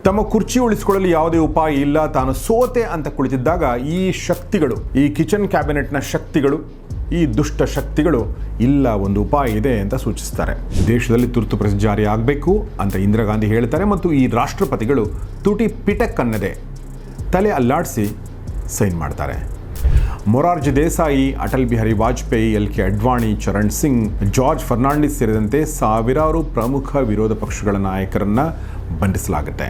ತಮ್ಮ ಕುರ್ಚಿ ಉಳಿಸಿಕೊಳ್ಳಲು ಯಾವುದೇ ಉಪಾಯ ಇಲ್ಲ, ತಾನು ಸೋತೆ ಅಂತ ಕುಳಿತಿದ್ದಾಗ ಈ ಶಕ್ತಿಗಳು, ಈ ಕಿಚನ್ ಕ್ಯಾಬಿನೆಟ್ನ ಶಕ್ತಿಗಳು, ಈ ದುಷ್ಟ ಶಕ್ತಿಗಳು ಇಲ್ಲ ಒಂದು ಉಪಾಯ ಇದೆ ಅಂತ ಸೂಚಿಸ್ತಾರೆ. ದೇಶದಲ್ಲಿ ತುರ್ತು ಪರಿಸ್ಥಿತಿ ಜಾರಿ ಆಗಬೇಕು ಅಂತ ಇಂದಿರಾ ಗಾಂಧಿ ಹೇಳ್ತಾರೆ ಮತ್ತು ಈ ರಾಷ್ಟ್ರಪತಿಗಳು ತುಟಿ ಪಿಟಕ್ ಅನ್ನದೆ ತಲೆ ಅಲ್ಲಾಡಿಸಿ ಸೈನ್ ಮಾಡ್ತಾರೆ. ಮೊರಾರ್ಜಿ ದೇಸಾಯಿ, ಅಟಲ್ ಬಿಹಾರಿ ವಾಜಪೇಯಿ, LK ಅಡ್ವಾಣಿ, ಚರಣ್ ಸಿಂಗ್, ಜಾರ್ಜ್ ಫರ್ನಾಂಡಿಸ್ ಸೇರಿದಂತೆ ಸಾವಿರಾರು ಪ್ರಮುಖ ವಿರೋಧ ಪಕ್ಷಗಳ ನಾಯಕರನ್ನು ಬಂಧಿಸಲಾಗುತ್ತೆ.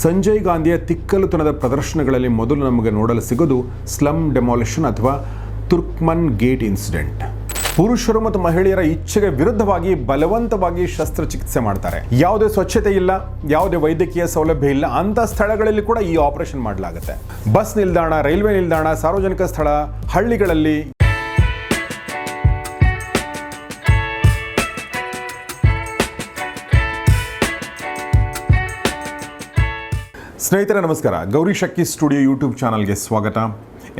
ಸಂಜಯ್ ಗಾಂಧಿಯ ತಿಕ್ಕಲುತನದ ಪ್ರದರ್ಶನಗಳಲ್ಲಿ ಮೊದಲು ನಮಗೆ ನೋಡಲು ಸಿಗೋದು ಸ್ಲಮ್ ಡೆಮಾಲಿಷನ್ ಅಥವಾ ತುರ್ಕ್ಮನ್ ಗೇಟ್ ಇನ್ಸಿಡೆಂಟ್. ಪುರುಷರು ಮತ್ತು ಮಹಿಳೆಯರ ಇಚ್ಛೆಗೆ ವಿರುದ್ಧವಾಗಿ ಬಲವಂತವಾಗಿ ಶಸ್ತ್ರಚಿಕಿತ್ಸೆ ಮಾಡ್ತಾರೆ. ಯಾವುದೇ ಸ್ವಚ್ಛತೆ ಇಲ್ಲ, ಯಾವುದೇ ವೈದ್ಯಕೀಯ ಸೌಲಭ್ಯ ಇಲ್ಲ ಅಂತ ಸ್ಥಳಗಳಲ್ಲಿ ಕೂಡ ಈ ಆಪರೇಷನ್ ಮಾಡಲಾಗುತ್ತೆ. ಬಸ್ ನಿಲ್ದಾಣ, ರೈಲ್ವೆ ನಿಲ್ದಾಣ, ಸಾರ್ವಜನಿಕ ಸ್ಥಳ, ಹಳ್ಳಿಗಳಲ್ಲಿ. ಸ್ನೇಹಿತರೆ ನಮಸ್ಕಾರ, ಗೌರಿ ಶಕ್ಕಿ ಸ್ಟುಡಿಯೋ ಯೂಟ್ಯೂಬ್ ಚಾನಲ್ಗೆ ಸ್ವಾಗತ.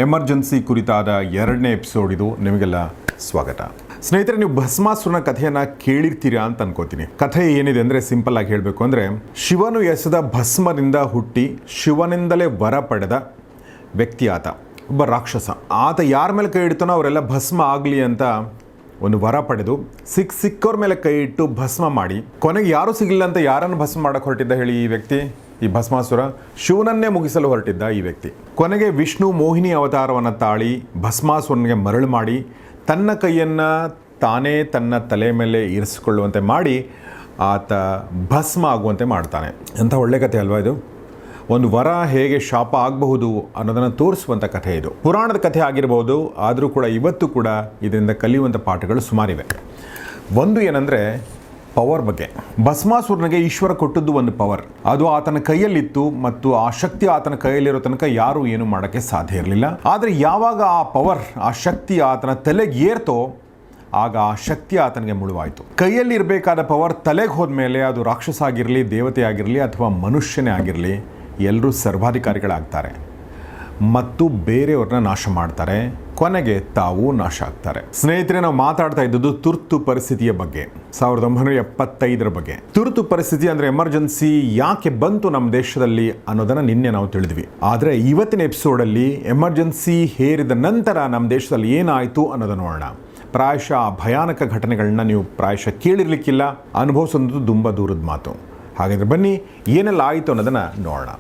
ಎಮರ್ಜೆನ್ಸಿ ಕುರಿತಾದ 2ನೇ ಎಪಿಸೋಡ್ ಇದು. ನಿಮಗೆಲ್ಲ ಸ್ವಾಗತ. ಸ್ನೇಹಿತರೆ, ನೀವು ಭಸ್ಮಾಸುರನ ಕಥೆಯನ್ನು ಕೇಳಿರ್ತೀರಾ ಅಂತ ಅನ್ಕೋತೀನಿ. ಕಥೆ ಏನಿದೆ ಅಂದರೆ, ಸಿಂಪಲ್ ಆಗಿ ಹೇಳಬೇಕು ಅಂದರೆ, ಶಿವನು ಎಸೆದ ಭಸ್ಮದಿಂದ ಹುಟ್ಟಿ ಶಿವನಿಂದಲೇ ವರ ಪಡೆದ ವ್ಯಕ್ತಿ ಆತ. ಒಬ್ಬ ರಾಕ್ಷಸ. ಆತ ಯಾರ ಮೇಲೆ ಕೈ ಇಡ್ತಾನೋ ಅವರೆಲ್ಲ ಭಸ್ಮ ಆಗಲಿ ಅಂತ ಒಂದು ವರ ಪಡೆದು ಸಿಕ್ಕವ್ರ ಮೇಲೆ ಕೈ ಇಟ್ಟು ಭಸ್ಮ ಮಾಡಿ, ಕೊನೆಗೆ ಯಾರೂ ಸಿಗಲಿಲ್ಲ ಅಂತ ಯಾರನ್ನು ಭಸ್ಮ ಮಾಡಕ್ಕೆ ಹೊರಟಿದ್ದ ಹೇಳಿ ಈ ವ್ಯಕ್ತಿ? ಈ ಭಸ್ಮಾಸುರ ಶಿವನನ್ನೇ ಮುಗಿಸಲು ಹೊರಟಿದ್ದ ಈ ವ್ಯಕ್ತಿ. ಕೊನೆಗೆ ವಿಷ್ಣು ಮೋಹಿನಿ ಅವತಾರವನ್ನು ತಾಳಿ ಭಸ್ಮಾಸುರನಿಗೆ ಮರಳು ಮಾಡಿ ತನ್ನ ಕೈಯನ್ನು ತಾನೇ ತನ್ನ ತಲೆ ಮೇಲೆ ಇರಿಸಿಕೊಳ್ಳುವಂತೆ ಮಾಡಿ ಆತ ಭಸ್ಮ ಆಗುವಂತೆ ಮಾಡ್ತಾನೆ. ಎಂಥ ಒಳ್ಳೆ ಕಥೆ ಅಲ್ವಾ ಇದು? ಒಂದು ವರ ಹೇಗೆ ಶಾಪ ಆಗಬಹುದು ಅನ್ನೋದನ್ನು ತೋರಿಸುವಂಥ ಕಥೆ ಇದು. ಪುರಾಣದ ಕಥೆ ಆಗಿರ್ಬೋದು, ಆದರೂ ಕೂಡ ಇವತ್ತು ಕೂಡ ಇದರಿಂದ ಕಲಿಯುವಂಥ ಪಾಠಗಳು ಸುಮಾರಿವೆ. ಒಂದು ಏನಂದರೆ ಪವರ್ ಬಗ್ಗೆ. ಭಸ್ಮಾಸುರನಿಗೆ ಈಶ್ವರ ಕೊಟ್ಟದ್ದು ಒಂದು ಪವರ್, ಅದು ಆತನ ಕೈಯಲ್ಲಿತ್ತು ಮತ್ತು ಆ ಶಕ್ತಿ ಆತನ ಕೈಯಲ್ಲಿರೋ ತನಕ ಯಾರೂ ಏನು ಮಾಡೋಕ್ಕೆ ಸಾಧ್ಯ ಇರಲಿಲ್ಲ. ಆದರೆ ಯಾವಾಗ ಆ ಪವರ್, ಆ ಶಕ್ತಿ ಆತನ ತಲೆಗೆ ಏರ್ತೋ ಆಗ ಆ ಶಕ್ತಿ ಆತನಿಗೆ ಮುಳುವಾಯಿತು. ಕೈಯಲ್ಲಿ ಇರಬೇಕಾದ ಪವರ್ ತಲೆಗೆ ಹೋದ್ಮೇಲೆ ಅದು ರಾಕ್ಷಸ ಆಗಿರಲಿ, ದೇವತೆ ಆಗಿರಲಿ ಅಥವಾ ಮನುಷ್ಯನೇ ಆಗಿರಲಿ, ಎಲ್ಲರೂ ಸರ್ವಾಧಿಕಾರಿಗಳಾಗ್ತಾರೆ ಮತ್ತು ಬೇರೆಯವ್ರನ್ನ ನಾಶ ಮಾಡ್ತಾರೆ. ಕೊನೆಗೆ ತಾವು ನಾಶ ಆಗ್ತಾರೆ. ಸ್ನೇಹಿತರೆ, ನಾವು ಮಾತಾಡ್ತಾ ಇದ್ದದ್ದು ತುರ್ತು ಪರಿಸ್ಥಿತಿಯ ಬಗ್ಗೆ, 1975 ಬಗ್ಗೆ. ತುರ್ತು ಪರಿಸ್ಥಿತಿ ಅಂದರೆ ಎಮರ್ಜೆನ್ಸಿ ಯಾಕೆ ಬಂತು ನಮ್ಮ ದೇಶದಲ್ಲಿ ಅನ್ನೋದನ್ನು ನಿನ್ನೆ ನಾವು ತಿಳಿದ್ವಿ. ಆದರೆ ಇವತ್ತಿನ ಎಪಿಸೋಡಲ್ಲಿ ಎಮರ್ಜೆನ್ಸಿ ಹೇರಿದ ನಂತರ ನಮ್ಮ ದೇಶದಲ್ಲಿ ಏನಾಯಿತು ಅನ್ನೋದನ್ನು ನೋಡೋಣ. ಪ್ರಾಯಶಃ ಭಯಾನಕ ಘಟನೆಗಳನ್ನ ನೀವು ಪ್ರಾಯಶಃ ಕೇಳಿರ್ಲಿಕ್ಕಿಲ್ಲ, ಅನುಭವಿಸೋದು ತುಂಬ ದೂರದ ಮಾತು. ಹಾಗಾದರೆ ಬನ್ನಿ ಏನೆಲ್ಲ ಆಯಿತು ಅನ್ನೋದನ್ನು ನೋಡೋಣ.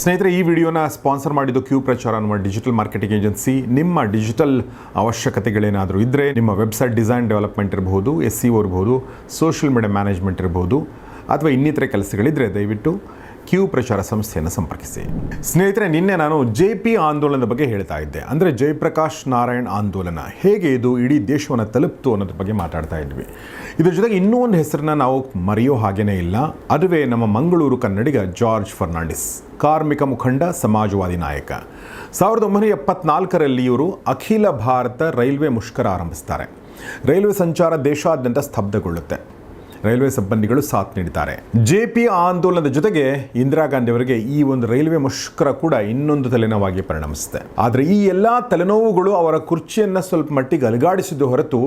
ಸ್ನೇಹಿತರೆ, ಈ ವಿಡಿಯೋನ ಸ್ಪಾನ್ಸರ್ ಮಾಡಿದ್ದು ಕ್ಯೂ ಪ್ರಚಾರ ಅನ್ನುವ ಡಿಜಿಟಲ್ ಮಾರ್ಕೆಟಿಂಗ್ ಏಜೆನ್ಸಿ. ನಿಮ್ಮ ಡಿಜಿಟಲ್ ಅವಶ್ಯಕತೆಗಳೇನಾದರೂ ಇದ್ದರೆ, ನಿಮ್ಮ ವೆಬ್ಸೈಟ್ ಡಿಸೈನ್ ಡೆವಲಪ್ಮೆಂಟ್ ಇರಬಹುದು, SEO ಇರಬಹುದು, ಸೋಷಿಯಲ್ ಮೀಡಿಯಾ ಮ್ಯಾನೇಜ್ಮೆಂಟ್ ಇರಬಹುದು, ಅಥವಾ ಇನ್ನಿತರೆ ಕೆಲಸಗಳಿದ್ದರೆ ದಯವಿಟ್ಟು ಕ್ಯೂ ಪ್ರಚಾರ ಸಂಸ್ಥೆಯನ್ನು ಸಂಪರ್ಕಿಸಿ. ಸ್ನೇಹಿತರೆ, ನಿನ್ನೆ ನಾನು JP ಆಂದೋಲನದ ಬಗ್ಗೆ ಹೇಳ್ತಾ ಇದ್ದೆ. ಅಂದರೆ ಜಯಪ್ರಕಾಶ್ ನಾರಾಯಣ್ ಆಂದೋಲನ ಹೇಗೆ ಇದು ಇಡೀ ದೇಶವನ್ನು ತಲುಪ್ತು ಅನ್ನೋದ್ರ ಬಗ್ಗೆ ಮಾತಾಡ್ತಾ ಇದ್ವಿ. ಇದ್ರ ಜೊತೆಗೆ ಇನ್ನೂ ಒಂದು ಹೆಸರನ್ನ ನಾವು ಮರೆಯೋ ಹಾಗೇನೇ ಇಲ್ಲ. ಅದುವೇ ನಮ್ಮ ಮಂಗಳೂರು ಕನ್ನಡಿಗ ಜಾರ್ಜ್ ಫರ್ನಾಂಡಿಸ್, ಕಾರ್ಮಿಕ ಮುಖಂಡ, ಸಮಾಜವಾದಿ ನಾಯಕ. 1974ರಲ್ಲಿ ಇವರು ಅಖಿಲ ಭಾರತ ರೈಲ್ವೆ ಮುಷ್ಕರ ಆರಂಭಿಸ್ತಾರೆ. ರೈಲ್ವೆ ಸಂಚಾರ ದೇಶಾದ್ಯಂತ ಸ್ತಬ್ಧಗೊಳ್ಳುತ್ತೆ. ರೈಲ್ವೆ ಸಿಬ್ಬಂದಿಗಳು ಸಾಥ್ ನೀಡುತ್ತಾರೆ. JP ಆಂದೋಲನದ ಜೊತೆಗೆ ಇಂದಿರಾ ಗಾಂಧಿ ಅವರಿಗೆ ಈ ಒಂದು ರೈಲ್ವೆ ಮುಷ್ಕರ ಕೂಡ ಇನ್ನೊಂದು ತಲೆನೋವಾಗಿ ಪರಿಣಮಿಸುತ್ತೆ. ಆದರೆ ಈ ಎಲ್ಲ ತಲೆನೋವುಗಳು ಅವರ ಕುರ್ಚಿಯನ್ನು ಸ್ವಲ್ಪ ಮಟ್ಟಿಗೆ ಅಲುಗಾಡಿಸಿದ್ದು ಹೊರತು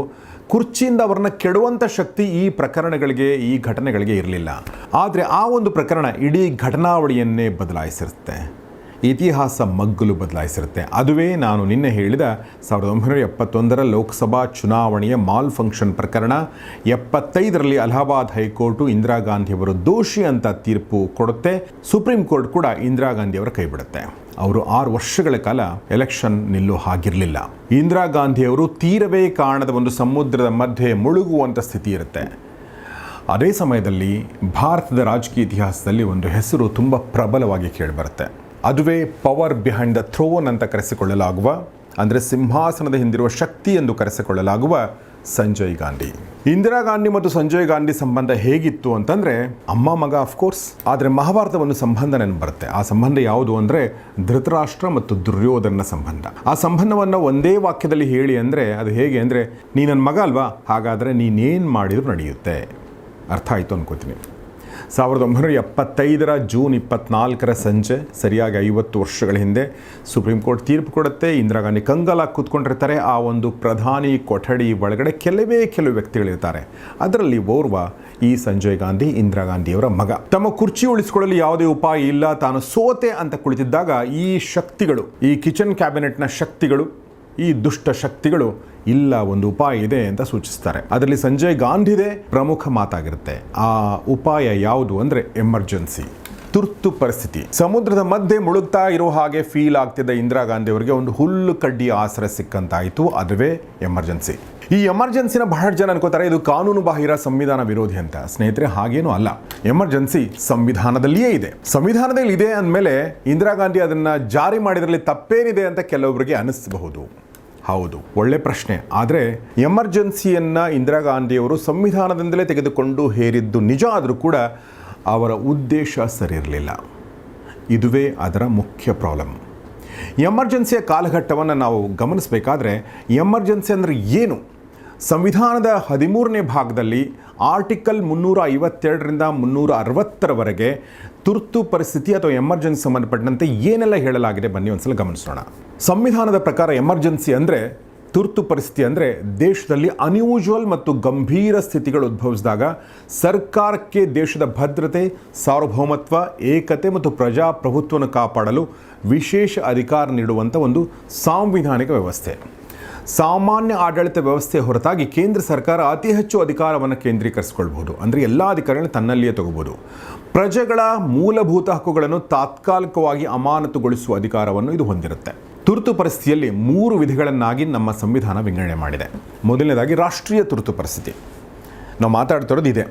ಕುರ್ಚಿಯಿಂದ ಅವರನ್ನ ಕೆಡುವಂಥ ಶಕ್ತಿ ಈ ಪ್ರಕರಣಗಳಿಗೆ, ಈ ಘಟನೆಗಳಿಗೆ ಇರಲಿಲ್ಲ. ಆದರೆ ಆ ಒಂದು ಪ್ರಕರಣ ಇಡೀ ಘಟನಾವಳಿಯನ್ನೇ ಬದಲಾಯಿಸಿರುತ್ತೆ, ಇತಿಹಾಸ ಮಗ್ಗಲು ಬದಲಾಯಿಸಿರುತ್ತೆ. ಅದುವೇ ನಾನು ನಿನ್ನೆ ಹೇಳಿದ 1971ರ ಲೋಕಸಭಾ ಚುನಾವಣೆಯ ಮಾಲ್ ಫಂಕ್ಷನ್ ಪ್ರಕರಣ. 75ರಲ್ಲಿ ಅಲಹಾಬಾದ್ ಹೈಕೋರ್ಟು ಇಂದಿರಾ ಗಾಂಧಿಯವರು ದೋಷಿ ಅಂತ ತೀರ್ಪು ಕೊಡುತ್ತೆ. ಸುಪ್ರೀಂ ಕೋರ್ಟ್ ಕೂಡ ಇಂದಿರಾ ಗಾಂಧಿಯವರ ಕೈ ಬಿಡುತ್ತೆ. ಅವರು 6 ವರ್ಷಗಳ ಕಾಲ ಎಲೆಕ್ಷನ್ ನಿಲ್ಲೋ ಹಾಗಿರಲಿಲ್ಲ. ಇಂದಿರಾ ಗಾಂಧಿಯವರು ತೀರವೇ ಕಾಣದ ಒಂದು ಸಮುದ್ರದ ಮಧ್ಯೆ ಮುಳುಗುವಂಥ ಸ್ಥಿತಿ ಇರುತ್ತೆ. ಅದೇ ಸಮಯದಲ್ಲಿ ಭಾರತದ ರಾಜಕೀಯ ಇತಿಹಾಸದಲ್ಲಿ ಒಂದು ಹೆಸರು ತುಂಬ ಪ್ರಬಲವಾಗಿ ಕೇಳಿಬರುತ್ತೆ. ಅದುವೇ ಪವರ್ ಬಿಹೈಂಡ್ ದ ಥ್ರೋನ್ ಅಂತ ಕರೆಸಿಕೊಳ್ಳಲಾಗುವ, ಅಂದರೆ ಸಿಂಹಾಸನದ ಹಿಂದಿರುವ ಶಕ್ತಿ ಎಂದು ಕರೆಸಿಕೊಳ್ಳಲಾಗುವ ಸಂಜಯ್ ಗಾಂಧಿ. ಇಂದಿರಾ ಗಾಂಧಿ ಮತ್ತು ಸಂಜಯ್ ಗಾಂಧಿ ಸಂಬಂಧ ಹೇಗಿತ್ತು ಅಂತಂದರೆ, ಅಮ್ಮ ಮಗ ಅಫ್ಕೋರ್ಸ್. ಆದರೆ ಮಹಾಭಾರತ ಒಂದು ಸಂಬಂಧ ನೆನಪು ಬರುತ್ತೆ. ಆ ಸಂಬಂಧ ಯಾವುದು ಅಂದರೆ ಧೃತರಾಷ್ಟ್ರ ಮತ್ತು ದುರ್ಯೋಧನ ಸಂಬಂಧ. ಆ ಸಂಬಂಧವನ್ನು ಒಂದೇ ವಾಕ್ಯದಲ್ಲಿ ಹೇಳಿ ಅಂದರೆ ಅದು ಹೇಗೆ ಅಂದರೆ, ನೀ ನನ್ನ ಮಗ ಅಲ್ವಾ, ಹಾಗಾದರೆ ನೀನೇನು ಮಾಡಿದರೂ ನಡೆಯುತ್ತೆ. ಅರ್ಥ ಆಯಿತು ಅನ್ಕೋತೀನಿ. 1975 ಜೂನ್ 24 ಸಂಜೆ ಸರಿಯಾಗಿ 50 ವರ್ಷಗಳ ಹಿಂದೆ ಸುಪ್ರೀಂ ಕೋರ್ಟ್ ತೀರ್ಪು ಕೊಡುತ್ತೆ. ಇಂದಿರಾ ಗಾಂಧಿ ಕಂಗಾಲಾಗಿ ಕೂತ್ಕೊಂಡಿರ್ತಾರೆ. ಆ ಒಂದು ಪ್ರಧಾನಿ ಕೊಠಡಿ ಒಳಗಡೆ ಕೆಲವು ವ್ಯಕ್ತಿಗಳಿರ್ತಾರೆ. ಅದರಲ್ಲಿ ಓರ್ವ ಈ ಸಂಜಯ್ ಗಾಂಧಿ, ಇಂದಿರಾ ಗಾಂಧಿಯವರ ಮಗ. ತಮ್ಮ ಕುರ್ಚಿ ಉಳಿಸಿಕೊಳ್ಳಲು ಯಾವುದೇ ಉಪಾಯ ಇಲ್ಲ, ತಾನು ಸೋತೆ ಅಂತ ಕುಳಿತಿದ್ದಾಗ ಈ ಶಕ್ತಿಗಳು, ಈ ಕಿಚನ್ ಕ್ಯಾಬಿನೆಟ್ನ ಶಕ್ತಿಗಳು, ಈ ದುಷ್ಟ ಶಕ್ತಿಗಳು ಇಲ್ಲ, ಒಂದು ಉಪಾಯ ಇದೆ ಅಂತ ಸೂಚಿಸ್ತಾರೆ. ಅದರಲ್ಲಿ ಸಂಜಯ್ ಗಾಂಧಿದೇ ಪ್ರಮುಖ ಮಾತಾಗಿರುತ್ತೆ. ಆ ಉಪಾಯ ಯಾವುದು ಅಂದರೆ ಎಮರ್ಜೆನ್ಸಿ, ತುರ್ತು ಪರಿಸ್ಥಿತಿ. ಸಮುದ್ರದ ಮಧ್ಯೆ ಮುಳುಗ್ತಾ ಇರೋ ಹಾಗೆ ಫೀಲ್ ಆಗ್ತಿದ್ದ ಇಂದಿರಾ ಗಾಂಧಿ ಅವರಿಗೆ ಒಂದು ಹುಲ್ಲು ಕಡ್ಡಿ ಆಸರೆ ಸಿಕ್ಕಂತಾಯಿತು. ಅದುವೇ ಎಮರ್ಜೆನ್ಸಿ. ಈ ಎಮರ್ಜೆನ್ಸಿನ ಬಹಳ ಜನ ಅನ್ಕೋತಾರೆ ಇದು ಕಾನೂನು ಬಾಹಿರ, ಸಂವಿಧಾನ ವಿರೋಧಿ ಅಂತ. ಸ್ನೇಹಿತರೆ, ಹಾಗೇನೂ ಅಲ್ಲ. ಎಮರ್ಜೆನ್ಸಿ ಸಂವಿಧಾನದಲ್ಲಿಯೇ ಇದೆ. ಸಂವಿಧಾನದಲ್ಲಿ ಇದೆ ಅಂದಮೇಲೆ ಇಂದಿರಾ ಗಾಂಧಿ ಅದನ್ನು ಜಾರಿ ಮಾಡಿದ್ರಲ್ಲಿ ತಪ್ಪೇನಿದೆ ಅಂತ ಕೆಲವೊಬ್ಬರಿಗೆ ಅನಿಸಬಹುದು. ಹೌದು, ಒಳ್ಳೆ ಪ್ರಶ್ನೆ. ಆದರೆ ಎಮರ್ಜೆನ್ಸಿಯನ್ನು ಇಂದಿರಾ ಗಾಂಧಿಯವರು ಸಂವಿಧಾನದಿಂದಲೇ ತೆಗೆದುಕೊಂಡು ಹೇರಿದ್ದು ನಿಜ ಆದರೂ ಕೂಡ ಅವರ ಉದ್ದೇಶ ಸರಿ ಇರಲಿಲ್ಲ. ಇದುವೇ ಅದರ ಮುಖ್ಯ ಪ್ರಾಬ್ಲಮ್. ಎಮರ್ಜೆನ್ಸಿಯ ಕಾಲಘಟ್ಟವನ್ನು ನಾವು ಗಮನಿಸಬೇಕಾದ್ರೆ ಎಮರ್ಜೆನ್ಸಿ ಅಂದರೆ ಏನು? ಸಂವಿಧಾನದ 13ನೇ ಭಾಗದಲ್ಲಿ ಆರ್ಟಿಕಲ್ 352ರಿಂದ 360ರವರೆಗೆ ತುರ್ತು ಪರಿಸ್ಥಿತಿ ಅಥವಾ ಎಮರ್ಜೆನ್ಸಿ ಸಂಬಂಧಪಟ್ಟಂತೆ ಏನೆಲ್ಲ ಹೇಳಲಾಗಿದೆ ಬನ್ನಿ ಒಂದ್ಸಲ ಗಮನಿಸೋಣ. ಸಂವಿಧಾನದ ಪ್ರಕಾರ ಎಮರ್ಜೆನ್ಸಿ ಅಂದರೆ, ತುರ್ತು ಪರಿಸ್ಥಿತಿ ಅಂದರೆ ದೇಶದಲ್ಲಿ ಅನ್ಯೂಜುವಲ್ ಮತ್ತು ಗಂಭೀರ ಸ್ಥಿತಿಗಳು ಉದ್ಭವಿಸಿದಾಗ ಸರ್ಕಾರಕ್ಕೆ ದೇಶದ ಭದ್ರತೆ, ಸಾರ್ವಭೌಮತ್ವ, ಏಕತೆ ಮತ್ತು ಪ್ರಜಾಪ್ರಭುತ್ವವನ್ನು ಕಾಪಾಡಲು ವಿಶೇಷ ಅಧಿಕಾರ ನೀಡುವಂಥ ಒಂದು ಸಾಂವಿಧಾನಿಕ ವ್ಯವಸ್ಥೆ. ಸಾಮಾನ್ಯ ಆಡಳಿತ ವ್ಯವಸ್ಥೆ ಹೊರತಾಗಿ ಕೇಂದ್ರ ಸರ್ಕಾರ ಅತಿ ಹೆಚ್ಚು ಅಧಿಕಾರವನ್ನು ಕೇಂದ್ರೀಕರಿಸಿಕೊಳ್ಬಹುದು. ಅಂದರೆ ಎಲ್ಲ ಅಧಿಕಾರಗಳನ್ನು ತನ್ನಲ್ಲಿಯೇ ತಗೋಬಹುದು. ಪ್ರಜೆಗಳ ಮೂಲಭೂತ ಹಕ್ಕುಗಳನ್ನು ತಾತ್ಕಾಲಿಕವಾಗಿ ಅಮಾನತುಗೊಳಿಸುವ ಅಧಿಕಾರವನ್ನು ಇದು ಹೊಂದಿರುತ್ತೆ. ತುರ್ತು ಪರಿಸ್ಥಿತಿಯಲ್ಲಿ 3 ವಿಧಿಗಳನ್ನಾಗಿ ನಮ್ಮ ಸಂವಿಧಾನ ವಿಂಗಡಣೆ ಮಾಡಿದೆ. ಮೊದಲನೇದಾಗಿ ರಾಷ್ಟ್ರೀಯ ತುರ್ತು ಪರಿಸ್ಥಿತಿ. ನಾವು ಮಾತಾಡ್ತಿರೋದು ಇದೆ.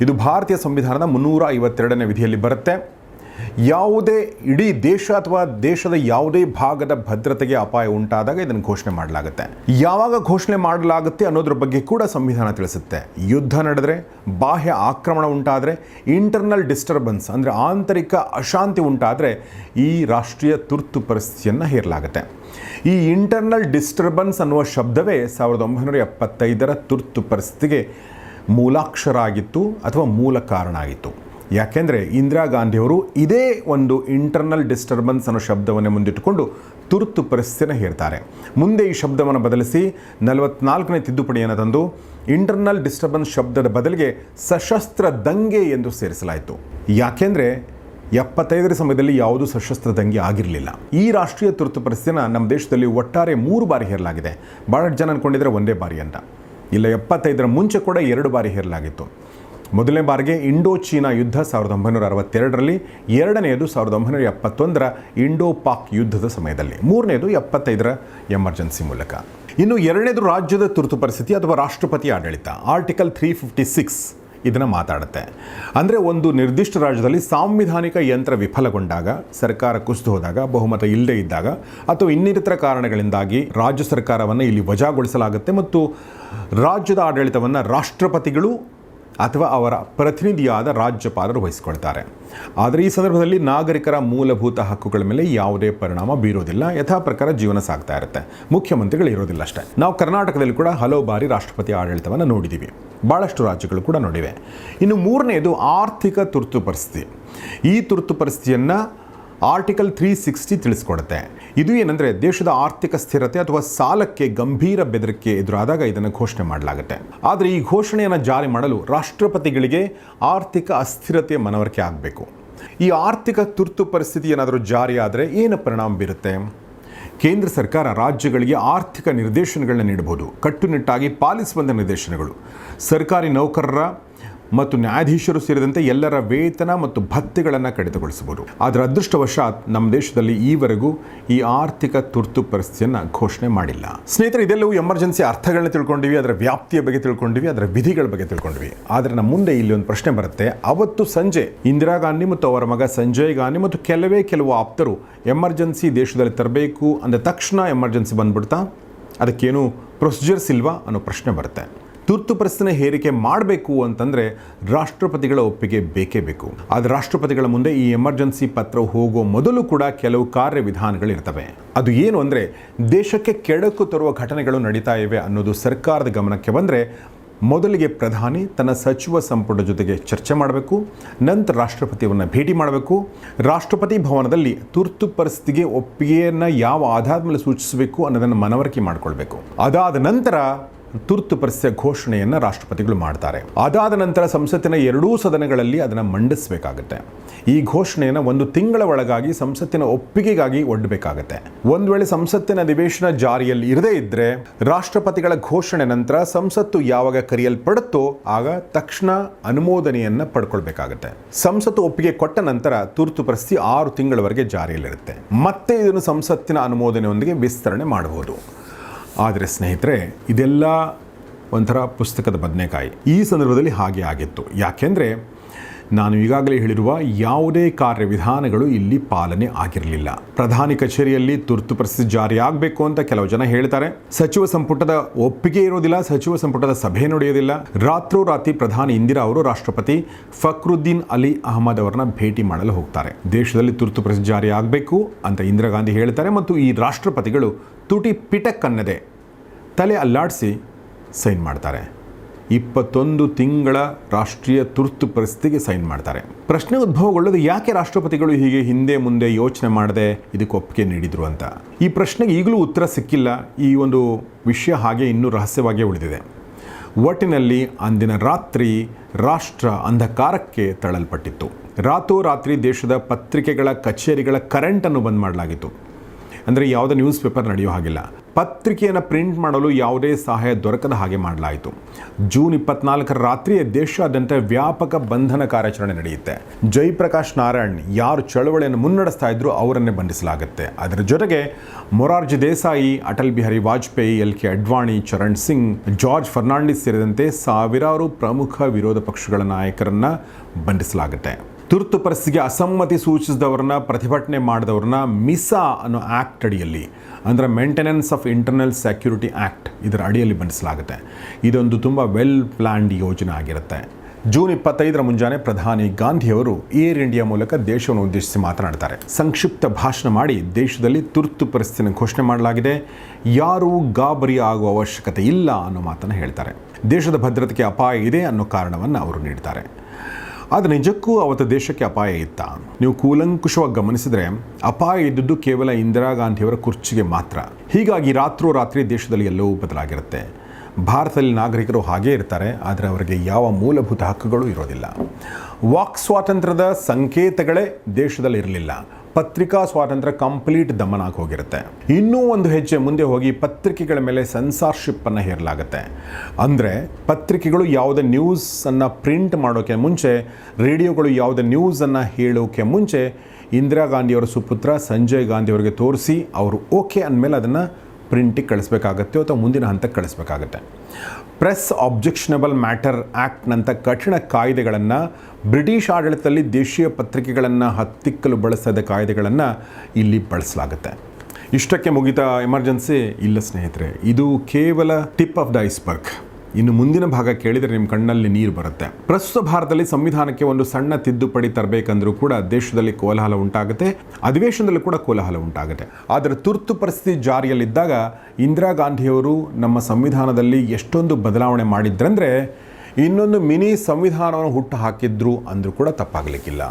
ಇದು ಭಾರತೀಯ ಸಂವಿಧಾನದ 352ನೇ ವಿಧಿಯಲ್ಲಿ ಬರುತ್ತೆ. ಯಾವುದೇ ಇಡೀ ದೇಶ ಅಥವಾ ದೇಶದ ಯಾವುದೇ ಭಾಗದ ಭದ್ರತೆಗೆ ಅಪಾಯ ಉಂಟಾದಾಗ ಇದನ್ನು ಘೋಷಣೆ ಮಾಡಲಾಗುತ್ತೆ. ಯಾವಾಗ ಘೋಷಣೆ ಮಾಡಲಾಗುತ್ತೆ ಅನ್ನೋದ್ರ ಬಗ್ಗೆ ಕೂಡ ಸಂವಿಧಾನ ತಿಳಿಸುತ್ತೆ. ಯುದ್ಧ ನಡೆದರೆ, ಬಾಹ್ಯ ಆಕ್ರಮಣ ಉಂಟಾದರೆ, ಇಂಟರ್ನಲ್ ಡಿಸ್ಟರ್ಬೆನ್ಸ್ ಅಂದರೆ ಆಂತರಿಕ ಅಶಾಂತಿ ಉಂಟಾದರೆ ಈ ರಾಷ್ಟ್ರೀಯ ತುರ್ತು ಪರಿಸ್ಥಿತಿಯನ್ನು ಹೇರಲಾಗುತ್ತೆ. ಈ ಇಂಟರ್ನಲ್ ಡಿಸ್ಟರ್ಬೆನ್ಸ್ ಅನ್ನುವ ಶಬ್ದವೇ 1975ರ ತುರ್ತು ಪರಿಸ್ಥಿತಿಗೆ ಮೂಲಾಕ್ಷರ ಆಗಿತ್ತು ಅಥವಾ ಮೂಲ ಕಾರಣ ಆಗಿತ್ತು. ಯಾಕೆಂದರೆ ಇಂದಿರಾ ಗಾಂಧಿಯವರು ಇದೇ ಒಂದು ಇಂಟರ್ನಲ್ ಡಿಸ್ಟರ್ಬೆನ್ಸ್ ಅನ್ನೋ ಶಬ್ದವನ್ನೇ ಮುಂದಿಟ್ಟುಕೊಂಡು ತುರ್ತು ಪರಿಸ್ಥಿತಿಯನ್ನು ಹೇಳ್ತಾರೆ. ಮುಂದೆ ಈ ಶಬ್ದವನ್ನು ಬದಲಿಸಿ 44ನೇ ತಿದ್ದುಪಡಿಯನ್ನು ತಂದು ಇಂಟರ್ನಲ್ ಡಿಸ್ಟರ್ಬೆನ್ಸ್ ಶಬ್ದದ ಬದಲಿಗೆ ಸಶಸ್ತ್ರ ದಂಗೆ ಎಂದು ಸೇರಿಸಲಾಯಿತು. ಯಾಕೆಂದರೆ 75ರ ಸಮಯದಲ್ಲಿ ಯಾವುದೂ ಸಶಸ್ತ್ರ ದಂಗೆ ಆಗಿರಲಿಲ್ಲ. ಈ ರಾಷ್ಟ್ರೀಯ ತುರ್ತು ಪರಿಸ್ಥಿತಿಯನ್ನು ನಮ್ಮ ದೇಶದಲ್ಲಿ ಒಟ್ಟಾರೆ 3 ಬಾರಿ ಹೇರಲಾಗಿದೆ. ಭಾಳಷ್ಟು ಜನ ಅಂದ್ಕೊಂಡಿದ್ರೆ ಒಂದೇ ಬಾರಿ ಅಂತ. ಇಲ್ಲ, 75ರ ಮುಂಚೆ ಕೂಡ 2 ಬಾರಿ ಹೇರಲಾಗಿತ್ತು. ಮೊದಲನೇ ಬಾರಿಗೆ ಇಂಡೋ ಚೀನಾ ಯುದ್ಧ 1962ರಲ್ಲಿ, ಎರಡನೆಯದು 1971ರ ಇಂಡೋ ಪಾಕ್ ಯುದ್ಧದ ಸಮಯದಲ್ಲಿ, ಮೂರನೇದು 75ರ ಎಮರ್ಜೆನ್ಸಿ ಮೂಲಕ. ಇನ್ನು ಎರಡನೇದು ರಾಜ್ಯದ ತುರ್ತು ಪರಿಸ್ಥಿತಿ ಅಥವಾ ರಾಷ್ಟ್ರಪತಿ ಆಡಳಿತ. ಆರ್ಟಿಕಲ್ 356 ಇದನ್ನು ಮಾತಾಡುತ್ತೆ. ಅಂದರೆ ಒಂದು ನಿರ್ದಿಷ್ಟ ರಾಜ್ಯದಲ್ಲಿ ಸಾಂವಿಧಾನಿಕ ಯಂತ್ರ ವಿಫಲಗೊಂಡಾಗ, ಸರ್ಕಾರ ಕುಸಿದು ಹೋದಾಗ, ಬಹುಮತ ಇಲ್ಲದೇ ಇದ್ದಾಗ ಅಥವಾ ಇನ್ನಿತರ ಕಾರಣಗಳಿಂದಾಗಿ ರಾಜ್ಯ ಸರ್ಕಾರವನ್ನು ಇಲ್ಲಿ ವಜಾಗೊಳಿಸಲಾಗುತ್ತೆ ಮತ್ತು ರಾಜ್ಯದ ಆಡಳಿತವನ್ನು ರಾಷ್ಟ್ರಪತಿಗಳು ಅಥವಾ ಅವರ ಪ್ರತಿನಿಧಿಯಾದ ರಾಜ್ಯಪಾಲರು ವಹಿಸಿಕೊಳ್ತಾರೆ. ಆದರೆ ಈ ಸಂದರ್ಭದಲ್ಲಿ ನಾಗರಿಕರ ಮೂಲಭೂತ ಹಕ್ಕುಗಳ ಮೇಲೆ ಯಾವುದೇ ಪರಿಣಾಮ ಬೀರೋದಿಲ್ಲ. ಯಥಾ ಪ್ರಕಾರ ಜೀವನ ಸಾಗ್ತಾ ಇರುತ್ತೆ. ಮುಖ್ಯಮಂತ್ರಿಗಳು ಇರೋದಿಲ್ಲ ಅಷ್ಟೇ. ನಾವು ಕರ್ನಾಟಕದಲ್ಲಿ ಕೂಡ ಹಲವು ಬಾರಿ ರಾಷ್ಟ್ರಪತಿ ಆಡಳಿತವನ್ನು ನೋಡಿದ್ದೀವಿ. ಭಾಳಷ್ಟು ರಾಜ್ಯಗಳು ಕೂಡ ನೋಡಿವೆ. ಇನ್ನು ಮೂರನೇದು ಆರ್ಥಿಕ ತುರ್ತು ಪರಿಸ್ಥಿತಿ. ಈ ತುರ್ತು ಪರಿಸ್ಥಿತಿಯನ್ನು ಆರ್ಟಿಕಲ್ 360 ತಿಳಿಸ್ಕೊಡುತ್ತೆ. ಇದು ಏನಂದರೆ ದೇಶದ ಆರ್ಥಿಕ ಸ್ಥಿರತೆ ಅಥವಾ ಸಾಲಕ್ಕೆ ಗಂಭೀರ ಬೆದರಿಕೆ ಎದುರಾದಾಗ ಇದನ್ನು ಘೋಷಣೆ ಮಾಡಲಾಗುತ್ತೆ. ಆದರೆ ಈ ಘೋಷಣೆಯನ್ನು ಜಾರಿ ಮಾಡಲು ರಾಷ್ಟ್ರಪತಿಗಳಿಗೆ ಆರ್ಥಿಕ ಅಸ್ಥಿರತೆಯ ಮನವರಿಕೆ ಆಗಬೇಕು. ಈ ಆರ್ಥಿಕ ತುರ್ತು ಪರಿಸ್ಥಿತಿ ಏನಾದರೂ ಜಾರಿಯಾದರೆ ಏನು ಪರಿಣಾಮ ಬೀರುತ್ತೆ? ಕೇಂದ್ರ ಸರ್ಕಾರ ರಾಜ್ಯಗಳಿಗೆ ಆರ್ಥಿಕ ನಿರ್ದೇಶನಗಳನ್ನ ನೀಡಬಹುದು. ಕಟ್ಟುನಿಟ್ಟಾಗಿ ಪಾಲಿಸುವಂಥ ನಿರ್ದೇಶನಗಳು ಸರ್ಕಾರಿ ನೌಕರರ ಮತ್ತು ನ್ಯಾಯಾಧೀಶರು ಸೇರಿದಂತೆ ಎಲ್ಲರ ವೇತನ ಮತ್ತು ಭತ್ಯೆಗಳನ್ನು ಕಡಿತಗೊಳಿಸಬಹುದು. ಆದರೆ ಅದೃಷ್ಟವಶಾತ್ ನಮ್ಮ ದೇಶದಲ್ಲಿ ಈವರೆಗೂ ಈ ಆರ್ಥಿಕ ತುರ್ತು ಪರಿಸ್ಥಿತಿಯನ್ನು ಘೋಷಣೆ ಮಾಡಿಲ್ಲ. ಸ್ನೇಹಿತರೆ, ಇದೆಲ್ಲವೂ ಎಮರ್ಜೆನ್ಸಿ ಅರ್ಥಗಳನ್ನ ತಿಳ್ಕೊಂಡಿವಿ, ಅದರ ವ್ಯಾಪ್ತಿಯ ಬಗ್ಗೆ ತಿಳ್ಕೊಂಡಿವಿ, ಅದರ ವಿಧಿಗಳ ಬಗ್ಗೆ ತಿಳ್ಕೊಂಡಿವಿ. ಆದರೆ ನಮ್ಮ ಮುಂದೆ ಇಲ್ಲಿ ಒಂದು ಪ್ರಶ್ನೆ ಬರುತ್ತೆ. ಅವತ್ತು ಸಂಜೆ ಇಂದಿರಾ ಗಾಂಧಿ ಮತ್ತು ಅವರ ಮಗ ಸಂಜಯ್ ಗಾಂಧಿ ಮತ್ತು ಕೆಲವು ಆಪ್ತರು ಎಮರ್ಜೆನ್ಸಿ ದೇಶದಲ್ಲಿ ತರಬೇಕು ಅಂದ ತಕ್ಷಣ ಎಮರ್ಜೆನ್ಸಿ ಬಂದ್ಬಿಡ್ತಾ, ಅದಕ್ಕೇನು ಪ್ರೊಸೀಜರ್ಸ್ ಇಲ್ವಾ ಅನ್ನೋ ಪ್ರಶ್ನೆ ಬರುತ್ತೆ. ತುರ್ತು ಪರಿಸ್ಥಿತಿನ ಹೇರಿಕೆ ಮಾಡಬೇಕು ಅಂತಂದರೆ ರಾಷ್ಟ್ರಪತಿಗಳ ಒಪ್ಪಿಗೆ ಬೇಕೇ ಬೇಕು. ಆದರೆ ರಾಷ್ಟ್ರಪತಿಗಳ ಮುಂದೆ ಈ ಎಮರ್ಜೆನ್ಸಿ ಪತ್ರ ಹೋಗೋ ಮೊದಲು ಕೂಡ ಕೆಲವು ಕಾರ್ಯವಿಧಾನಗಳಿರ್ತವೆ. ಅದು ಏನು ಅಂದರೆ, ದೇಶಕ್ಕೆ ಕೆಡಕು ತರುವ ಘಟನೆಗಳು ನಡೀತಾ ಇವೆ ಅನ್ನೋದು ಸರ್ಕಾರದ ಗಮನಕ್ಕೆ ಬಂದರೆ ಮೊದಲಿಗೆ ಪ್ರಧಾನಿ ತನ್ನ ಸಚಿವ ಸಂಪುಟ ಜೊತೆಗೆ ಚರ್ಚೆ ಮಾಡಬೇಕು, ನಂತರ ರಾಷ್ಟ್ರಪತಿಯವರನ್ನ ಭೇಟಿ ಮಾಡಬೇಕು. ರಾಷ್ಟ್ರಪತಿ ಭವನದಲ್ಲಿ ತುರ್ತು ಪರಿಸ್ಥಿತಿಗೆ ಒಪ್ಪಿಗೆಯನ್ನು ಯಾವ ಆಧಾರದ ಮೇಲೆ ಸೂಚಿಸಬೇಕು ಅನ್ನೋದನ್ನು ಮನವರಿಕೆ ಮಾಡಿಕೊಳ್ಬೇಕು. ಅದಾದ ನಂತರ ತುರ್ತು ಪರಿಸ್ಥಿತಿಯ ಘೋಷಣೆಯನ್ನು ರಾಷ್ಟ್ರಪತಿಗಳು ಮಾಡ್ತಾರೆ. ಅದಾದ ನಂತರ ಸಂಸತ್ತಿನ ಎರಡೂ ಸದನಗಳಲ್ಲಿ ಅದನ್ನು ಮಂಡಿಸಬೇಕಾಗುತ್ತೆ. ಈ ಘೋಷಣೆಯನ್ನು 1 ತಿಂಗಳ ಒಳಗಾಗಿ ಸಂಸತ್ತಿನ ಒಪ್ಪಿಗೆಗಾಗಿ ಒಡ್ಡಬೇಕಾಗತ್ತೆ. ಒಂದು ವೇಳೆ ಸಂಸತ್ತಿನ ಅಧಿವೇಶನ ಜಾರಿಯಲ್ಲಿ ಇರದೇ ಇದ್ದರೆ ರಾಷ್ಟ್ರಪತಿಗಳ ಘೋಷಣೆ ನಂತರ ಸಂಸತ್ತು ಯಾವಾಗ ಕರೆಯಲ್ಪಡುತ್ತೋ ಆಗ ತಕ್ಷಣ ಅನುಮೋದನೆಯನ್ನು ಪಡ್ಕೊಳ್ಬೇಕಾಗತ್ತೆ. ಸಂಸತ್ತು ಒಪ್ಪಿಗೆ ಕೊಟ್ಟ ನಂತರ ತುರ್ತು ಪರಿಸ್ಥಿತಿ 6 ತಿಂಗಳವರೆಗೆ ಜಾರಿಯಲ್ಲಿರುತ್ತೆ. ಮತ್ತೆ ಇದನ್ನು ಸಂಸತ್ತಿನ ಅನುಮೋದನೆಯೊಂದಿಗೆ ವಿಸ್ತರಣೆ ಮಾಡಬಹುದು. ಆದರೆ ಸ್ನೇಹಿತರೆ, ಇದೆಲ್ಲ ಒಂಥರ ಪುಸ್ತಕದ ಬದನೆಕಾಯಿ. ಈ ಸಂದರ್ಭದಲ್ಲಿ ಹಾಗೆ ಆಗಿತ್ತು. ಯಾಕೆಂದರೆ ನಾನು ಈಗಾಗಲೇ ಹೇಳಿರುವ ಯಾವುದೇ ಕಾರ್ಯವಿಧಾನಗಳು ಇಲ್ಲಿ ಪಾಲನೆ ಆಗಿರಲಿಲ್ಲ. ಪ್ರಧಾನಿ ಕಚೇರಿಯಲ್ಲಿ ತುರ್ತು ಪರಿಸ್ಥಿತಿ ಜಾರಿ ಆಗಬೇಕು ಅಂತ ಕೆಲವು ಜನ ಹೇಳ್ತಾರೆ. ಸಚಿವ ಸಂಪುಟದ ಒಪ್ಪಿಗೆ ಇರೋದಿಲ್ಲ, ಸಚಿವ ಸಂಪುಟದ ಸಭೆ ನಡೆಯೋದಿಲ್ಲ. ರಾತ್ರೋರಾತ್ರಿ ಪ್ರಧಾನಿ ಇಂದಿರಾ ಅವರು ರಾಷ್ಟ್ರಪತಿ ಫಕ್ರುದ್ದೀನ್ ಅಲಿ ಅಹಮದ್ ಅವರನ್ನ ಭೇಟಿ ಮಾಡಲು ಹೋಗ್ತಾರೆ. ದೇಶದಲ್ಲಿ ತುರ್ತು ಪರಿಸ್ಥಿತಿ ಜಾರಿ ಆಗಬೇಕು ಅಂತ ಇಂದಿರಾ ಗಾಂಧಿ ಹೇಳ್ತಾರೆ ಮತ್ತು ಈ ರಾಷ್ಟ್ರಪತಿಗಳು ತುಟಿ ಪಿಟಕ್ಕನ್ನದೆ ತಲೆ ಅಲ್ಲಾಡಿಸಿ ಸೈನ್ ಮಾಡ್ತಾರೆ. 21 ತಿಂಗಳ ರಾಷ್ಟ್ರೀಯ ತುರ್ತು ಪರಿಸ್ಥಿತಿಗೆ ಸೈನ್ ಮಾಡ್ತಾರೆ. ಪ್ರಶ್ನೆ ಉದ್ಭವಗೊಳ್ಳೋದು, ಯಾಕೆ ರಾಷ್ಟ್ರಪತಿಗಳು ಹೀಗೆ ಹಿಂದೆ ಮುಂದೆ ಯೋಚನೆ ಮಾಡದೆ ಇದಕ್ಕೆ ಒಪ್ಪಿಗೆ ನೀಡಿದ್ರು ಅಂತ. ಈ ಪ್ರಶ್ನೆಗೆ ಈಗಲೂ ಉತ್ತರ ಸಿಕ್ಕಿಲ್ಲ. ಈ ಒಂದು ವಿಷಯ ಹಾಗೆ ಇನ್ನೂ ರಹಸ್ಯವಾಗಿಯೇ ಉಳಿದಿದೆ. ಒಟ್ಟಿನಲ್ಲಿ ಅಂದಿನ ರಾತ್ರಿ ರಾಷ್ಟ್ರ ಅಂಧಕಾರಕ್ಕೆ ತಳ್ಳಲ್ಪಟ್ಟಿತ್ತು. ರಾತ್ರೋರಾತ್ರಿ ದೇಶದ ಪತ್ರಿಕೆಗಳ ಕಚೇರಿಗಳ ಕರೆಂಟನ್ನು ಬಂದ್ ಮಾಡಲಾಗಿತ್ತು. ಅಂದರೆ ಯಾವುದೇ ನ್ಯೂಸ್ ಪೇಪರ್ ನಡೆಯೋ ಹಾಗಿಲ್ಲ. ಪತ್ರಿಕೆಯನ್ನು ಪ್ರಿಂಟ್ ಮಾಡಲು ಯಾವುದೇ ಸಹಾಯ ದೊರಕದ ಹಾಗೆ ಮಾಡಲಾಯಿತು. ಜೂನ್ 24 ರಾತ್ರಿಯೇ ದೇಶಾದ್ಯಂತ ವ್ಯಾಪಕ ಬಂಧನ ಕಾರ್ಯಾಚರಣೆ ನಡೆಯುತ್ತೆ. ಜಯಪ್ರಕಾಶ್ ನಾರಾಯಣ್ ಯಾರು ಚಳವಳಿಯನ್ನು ಮುನ್ನಡೆಸ್ತಾ ಇದ್ರು ಅವರನ್ನೇ ಬಂಧಿಸಲಾಗುತ್ತೆ. ಅದರ ಜೊತೆಗೆ ಮೊರಾರ್ಜಿ ದೇಸಾಯಿ, ಅಟಲ್ ಬಿಹಾರಿ ವಾಜಪೇಯಿ, LK ಅಡ್ವಾಣಿ, ಚರಣ್ ಸಿಂಗ್, ಜಾರ್ಜ್ ಫರ್ನಾಂಡಿಸ್ ಸೇರಿದಂತೆ ಸಾವಿರಾರು ಪ್ರಮುಖ ವಿರೋಧ ಪಕ್ಷಗಳ ನಾಯಕರನ್ನ ಬಂಧಿಸಲಾಗುತ್ತೆ. ತುರ್ತು ಪರಿಸ್ಥಿತಿಗೆ ಅಸಮ್ಮತಿ ಸೂಚಿಸಿದವರನ್ನ, ಪ್ರತಿಭಟನೆ ಮಾಡಿದವ್ರನ್ನ ಮಿಸಾ ಅನ್ನೋ ಆ್ಯಕ್ಟ್ ಅಡಿಯಲ್ಲಿ, ಅಂದರೆ maintenance of internal security act, ಇದರ ಅಡಿಯಲ್ಲಿ ಬಂಧಿಸಲಾಗುತ್ತೆ. ಇದೊಂದು ತುಂಬ ವೆಲ್ ಪ್ಲ್ಯಾನ್ಡ್ ಯೋಜನೆ ಆಗಿರುತ್ತೆ. ಜೂನ್ 25 ಮುಂಜಾನೆ ಪ್ರಧಾನಿ ಗಾಂಧಿಯವರು ಏರ್ ಇಂಡಿಯಾ ಮೂಲಕ ದೇಶವನ್ನು ಉದ್ದೇಶಿಸಿ ಮಾತನಾಡ್ತಾರೆ. ಸಂಕ್ಷಿಪ್ತ ಭಾಷಣ ಮಾಡಿ ದೇಶದಲ್ಲಿ ತುರ್ತು ಪರಿಸ್ಥಿತಿಯನ್ನು ಘೋಷಣೆ ಮಾಡಲಾಗಿದೆ, ಯಾರೂ ಗಾಬರಿ ಆಗುವ ಅವಶ್ಯಕತೆ ಇಲ್ಲ ಅನ್ನೋ ಮಾತನ್ನು ಹೇಳ್ತಾರೆ. ದೇಶದ ಭದ್ರತೆಗೆ ಅಪಾಯ ಇದೆ ಅನ್ನೋ ಕಾರಣವನ್ನು ಅವರು ನೀಡ್ತಾರೆ. ಆದರೆ ನಿಜಕ್ಕೂ ಅವತ್ತು ದೇಶಕ್ಕೆ ಅಪಾಯ ಇತ್ತ? ನೀವು ಕೂಲಂಕುಷವಾಗಿ ಗಮನಿಸಿದರೆ ಅಪಾಯ ಇದ್ದದ್ದು ಕೇವಲ ಇಂದಿರಾ ಗಾಂಧಿಯವರ ಕುರ್ಚಿಗೆ ಮಾತ್ರ. ಹೀಗಾಗಿ ರಾತ್ರೋರಾತ್ರಿ ದೇಶದಲ್ಲಿ ಎಲ್ಲವೂ ಬದಲಾಗಿರುತ್ತೆ. ಭಾರತದಲ್ಲಿ ನಾಗರಿಕರು ಹಾಗೇ ಇರ್ತಾರೆ, ಆದರೆ ಅವರಿಗೆ ಯಾವ ಮೂಲಭೂತ ಹಕ್ಕುಗಳು ಇರೋದಿಲ್ಲ. ವಾಕ್ ಸ್ವಾತಂತ್ರ್ಯದ ಸಂಕೇತಗಳೇ ದೇಶದಲ್ಲಿ ಇರಲಿಲ್ಲ. ಪತ್ರಿಕಾ ಸ್ವಾತಂತ್ರ್ಯ ಕಂಪ್ಲೀಟ್ ದಮನಾಗಿ ಹೋಗಿರುತ್ತೆ. ಇನ್ನೂ ಒಂದು ಹೆಜ್ಜೆ ಮುಂದೆ ಹೋಗಿ ಪತ್ರಿಕೆಗಳ ಮೇಲೆ ಸೆನ್ಸಾರ್ಶಿಪ್ಪನ್ನು ಹೇರಲಾಗುತ್ತೆ. ಅಂದರೆ ಪತ್ರಿಕೆಗಳು ಯಾವುದೇ ನ್ಯೂಸನ್ನು ಪ್ರಿಂಟ್ ಮಾಡೋಕ್ಕೆ ಮುಂಚೆ, ರೇಡಿಯೋಗಳು ಯಾವುದೇ ನ್ಯೂಸನ್ನು ಹೇಳೋಕ್ಕೆ ಮುಂಚೆ ಇಂದಿರಾ ಗಾಂಧಿಯವರ ಸುಪುತ್ರ ಸಂಜಯ್ ಗಾಂಧಿಯವರಿಗೆ ತೋರಿಸಿ ಅವರು ಓಕೆ ಅಂದಮೇಲೆ ಅದನ್ನು ಪ್ರಿಂಟಿಗೆ ಕಳಿಸ್ಬೇಕಾಗತ್ತೆ ಅಥವಾ ಮುಂದಿನ ಹಂತಕ್ಕೆ ಕಳಿಸ್ಬೇಕಾಗತ್ತೆ. ಪ್ರೆಸ್ ಆಬ್ಜೆಕ್ಷನಬಲ್ ಮ್ಯಾಟರ್ ಆ್ಯಕ್ಟ್ನಂಥ ಕಠಿಣ ಕಾಯ್ದೆಗಳನ್ನು, ಬ್ರಿಟಿಷ್ ಆಡಳಿತದಲ್ಲಿ ದೇಶೀಯ ಪತ್ರಿಕೆಗಳನ್ನು ಹತ್ತಿಕ್ಕಲು ಬಳಸದ ಕಾಯ್ದೆಗಳನ್ನು ಇಲ್ಲಿ ಬಳಸಲಾಗುತ್ತೆ. ಇಷ್ಟಕ್ಕೆ ಮುಗಿತಾ ಎಮರ್ಜೆನ್ಸಿ? ಇಲ್ಲ ಸ್ನೇಹಿತರೆ, ಇದು ಕೇವಲ ಟಿಪ್ ಆಫ್ ದ ಐಸ್ಬರ್ಗ್. ಇನ್ನು ಮುಂದಿನ ಭಾಗ ಕೇಳಿದರೆ ನಿಮ್ಮ ಕಣ್ಣಲ್ಲಿ ನೀರು ಬರುತ್ತೆ. ಪ್ರಸ್ತುತ ಭಾರತದಲ್ಲಿ ಸಂವಿಧಾನಕ್ಕೆ ಒಂದು ಸಣ್ಣ ತಿದ್ದುಪಡಿ ತರಬೇಕಂದ್ರೂ ಕೂಡ ದೇಶದಲ್ಲಿ ಕೋಲಾಹಲ ಉಂಟಾಗುತ್ತೆ, ಅಧಿವೇಶನದಲ್ಲೂ ಕೂಡ ಕೋಲಾಹಲ ಉಂಟಾಗುತ್ತೆ. ಆದರೆ ತುರ್ತು ಪರಿಸ್ಥಿತಿ ಜಾರಿಯಲ್ಲಿದ್ದಾಗ ಇಂದಿರಾ ಗಾಂಧಿಯವರು ನಮ್ಮ ಸಂವಿಧಾನದಲ್ಲಿ ಎಷ್ಟೊಂದು ಬದಲಾವಣೆ ಮಾಡಿದ್ರಂದರೆ ಇನ್ನೊಂದು ಮಿನಿ ಸಂವಿಧಾನವನ್ನು ಹುಟ್ಟು ಹಾಕಿದ್ರು ಅಂದರೂ ಕೂಡ ತಪ್ಪಾಗಲಿಕ್ಕಿಲ್ಲ.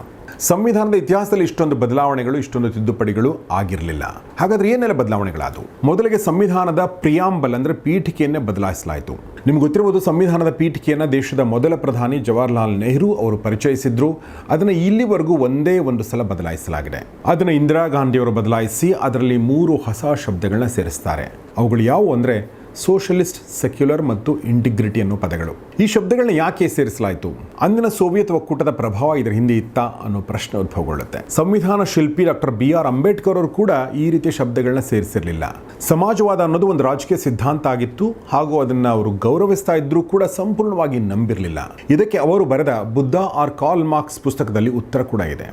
ಸಂವಿಧಾನದ ಇತಿಹಾಸದಲ್ಲಿ ಇಷ್ಟೊಂದು ಬದಲಾವಣೆಗಳು, ಇಷ್ಟೊಂದು ತಿದ್ದುಪಡಿಗಳು ಆಗಿರಲಿಲ್ಲ. ಹಾಗಾದ್ರೆ ಏನೆಲ್ಲ ಬದಲಾವಣೆಗಳಾದವು? ಮೊದಲಿಗೆ ಸಂವಿಧಾನದ ಪ್ರಿಯಾಂಬಲ್ ಅಂದರೆ ಪೀಠಿಕೆಯನ್ನೇ ಬದಲಾಯಿಸಲಾಯಿತು. ನಿಮ್ಗೆ ಗೊತ್ತಿರಬಹುದು, ಸಂವಿಧಾನದ ಪೀಠಿಕೆಯನ್ನು ದೇಶದ ಮೊದಲ ಪ್ರಧಾನಿ ಜವಾಹರ್ಲಾಲ್ ನೆಹರು ಅವರು ಪರಿಚಯಿಸಿದ್ರು. ಅದನ್ನು ಇಲ್ಲಿವರೆಗೂ ಒಂದೇ ಒಂದು ಸಲ ಬದಲಾಯಿಸಲಾಗಿದೆ. ಅದನ್ನು ಇಂದಿರಾ ಗಾಂಧಿಯವರು ಬದಲಾಯಿಸಿ ಅದರಲ್ಲಿ 3 ಹೊಸ ಶಬ್ದಗಳನ್ನ ಸೇರಿಸ್ತಾರೆ. ಅವುಗಳು ಯಾವುವು ಅಂದರೆ ಸೋಷಲಿಸ್ಟ್, ಸೆಕ್ಯುಲರ್ ಮತ್ತು ಇಂಟಿಗ್ರಿಟಿ ಅನ್ನೋ ಪದಗಳು. ಈ ಶಬ್ದಗಳನ್ನ ಯಾಕೆ ಸೇರಿಸಲಾಯಿತು? ಅಂದಿನ ಸೋವಿಯತ್ ಒಕ್ಕೂಟದ ಪ್ರಭಾವ ಇದರ ಹಿಂದೆ ಇತ್ತಾ ಅನ್ನೋ ಪ್ರಶ್ನೆ ಉದ್ಭವಗೊಳ್ಳುತ್ತೆ. ಸಂವಿಧಾನ ಶಿಲ್ಪಿ ಡಾಕ್ಟರ್ BR ಅಂಬೇಡ್ಕರ್ ಅವರು ಕೂಡ ಈ ರೀತಿಯ ಶಬ್ದಗಳನ್ನ ಸೇರಿಸಿರಲಿಲ್ಲ. ಸಮಾಜವಾದ ಅನ್ನೋದು ಒಂದು ರಾಜಕೀಯ ಸಿದ್ಧಾಂತ ಆಗಿತ್ತು ಹಾಗೂ ಅದನ್ನು ಅವರು ಗೌರವಿಸ್ತಾ ಇದ್ರೂ ಕೂಡ ಸಂಪೂರ್ಣವಾಗಿ ನಂಬಿರಲಿಲ್ಲ. ಇದಕ್ಕೆ ಅವರು ಬರೆದ ಬುದ್ಧ ಆರ್ ಕಾರ್ಲ್ ಮಾರ್ಕ್ಸ್ ಪುಸ್ತಕದಲ್ಲಿ ಉತ್ತರ ಕೂಡ ಇದೆ.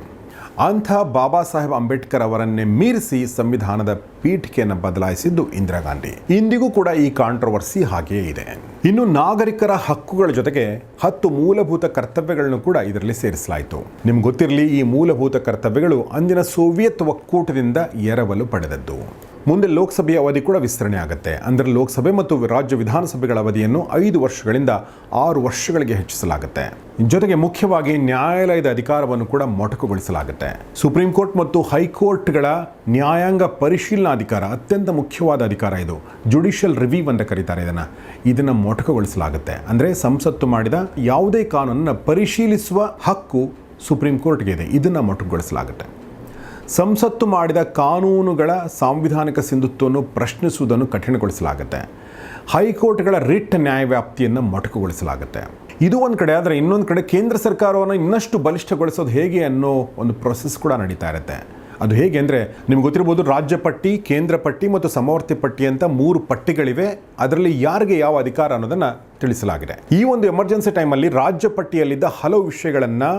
ಅಂಥ ಬಾಬಾ ಸಾಹೇಬ್ ಅಂಬೇಡ್ಕರ್ ಅವರನ್ನೇ ಮೀರಿಸಿ ಸಂವಿಧಾನದ ಪೀಠಿಕೆಯನ್ನು ಬದಲಾಯಿಸಿದ್ದು ಇಂದಿರಾ ಗಾಂಧಿ. ಇಂದಿಗೂ ಕೂಡ ಈ ಕಾಂಟ್ರವರ್ಸಿ ಹಾಗೆಯೇ ಇದೆ. ಇನ್ನು ನಾಗರಿಕರ ಹಕ್ಕುಗಳ ಜೊತೆಗೆ 10 ಮೂಲಭೂತ ಕರ್ತವ್ಯಗಳನ್ನು ಕೂಡ ಇದರಲ್ಲಿ ಸೇರಿಸಲಾಯಿತು. ನಿಮ್ಗೆ ಗೊತ್ತಿರಲಿ, ಈ ಮೂಲಭೂತ ಕರ್ತವ್ಯಗಳು ಅಂದಿನ ಸೋವಿಯತ್ ಒಕ್ಕೂಟದಿಂದ ಎರವಲು ಪಡೆದದ್ದು. ಮುಂದೆ ಲೋಕಸಭೆಯ ಅವಧಿ ಕೂಡ ವಿಸ್ತರಣೆ ಆಗುತ್ತೆ. ಅಂದರೆ ಲೋಕಸಭೆ ಮತ್ತು ರಾಜ್ಯ ವಿಧಾನಸಭೆಗಳ ಅವಧಿಯನ್ನು 5 ವರ್ಷಗಳಿಂದ 6 ವರ್ಷಗಳಿಗೆ ಹೆಚ್ಚಿಸಲಾಗುತ್ತೆ. ಜೊತೆಗೆ ಮುಖ್ಯವಾಗಿ ನ್ಯಾಯಾಲಯದ ಅಧಿಕಾರವನ್ನು ಕೂಡ ಮೊಟಕುಗೊಳಿಸಲಾಗುತ್ತೆ. ಸುಪ್ರೀಂ ಕೋರ್ಟ್ ಮತ್ತು ಹೈಕೋರ್ಟ್ಗಳ ನ್ಯಾಯಾಂಗ ಪರಿಶೀಲನಾ ಅಧಿಕಾರ ಅತ್ಯಂತ ಮುಖ್ಯವಾದ ಅಧಿಕಾರ. ಇದು ಜುಡಿಷಿಯಲ್ ರಿವ್ಯೂ ಅಂತ ಕರೀತಾರೆ. ಇದನ್ನು ಮೊಟಕುಗೊಳಿಸಲಾಗುತ್ತೆ. ಅಂದರೆ ಸಂಸತ್ತು ಮಾಡಿದ ಯಾವುದೇ ಕಾನೂನನ್ನು ಪರಿಶೀಲಿಸುವ ಹಕ್ಕು ಸುಪ್ರೀಂ ಕೋರ್ಟ್ಗೆ ಇದೆ. ಇದನ್ನು ಮೊಟಕುಗೊಳಿಸಲಾಗುತ್ತೆ. ಸಂಸತ್ತು ಮಾಡಿದ ಕಾನೂನುಗಳ ಸಾಂವಿಧಾನಿಕ ಸಿಂಧುತ್ವವನ್ನು ಪ್ರಶ್ನಿಸುವುದನ್ನು ಕಠಿಣಗೊಳಿಸಲಾಗುತ್ತೆ. ಹೈಕೋರ್ಟ್ಗಳ ರಿಟ್ ನ್ಯಾಯವ್ಯಾಪ್ತಿಯನ್ನು ಮೊಟಕುಗೊಳಿಸಲಾಗುತ್ತೆ. ಇದು ಒಂದು ಕಡೆ. ಆದರೆ ಇನ್ನೊಂದು ಕಡೆ ಕೇಂದ್ರ ಸರ್ಕಾರವನ್ನು ಇನ್ನಷ್ಟು ಬಲಿಷ್ಠಗೊಳಿಸೋದು ಹೇಗೆ ಅನ್ನೋ ಒಂದು ಪ್ರೊಸೆಸ್ ಕೂಡ ನಡೀತಾ ಇರುತ್ತೆ. ಅದು ಹೇಗೆ ಅಂದರೆ ನಿಮ್ಗೆ ಗೊತ್ತಿರ್ಬೋದು, ರಾಜ್ಯ ಪಟ್ಟಿ, ಕೇಂದ್ರ ಪಟ್ಟಿ ಮತ್ತು ಸಮವರ್ತಿ ಪಟ್ಟಿ ಅಂತ 3 ಪಟ್ಟಿಗಳಿವೆ. ಅದರಲ್ಲಿ ಯಾರಿಗೆ ಯಾವ ಅಧಿಕಾರ ಅನ್ನೋದನ್ನು ತಿಳಿಸಲಾಗಿದೆ. ಈ ಒಂದು ಎಮರ್ಜೆನ್ಸಿ ಟೈಮಲ್ಲಿ ರಾಜ್ಯ ಪಟ್ಟಿಯಲ್ಲಿದ್ದ ಹಲವು ವಿಷಯಗಳನ್ನು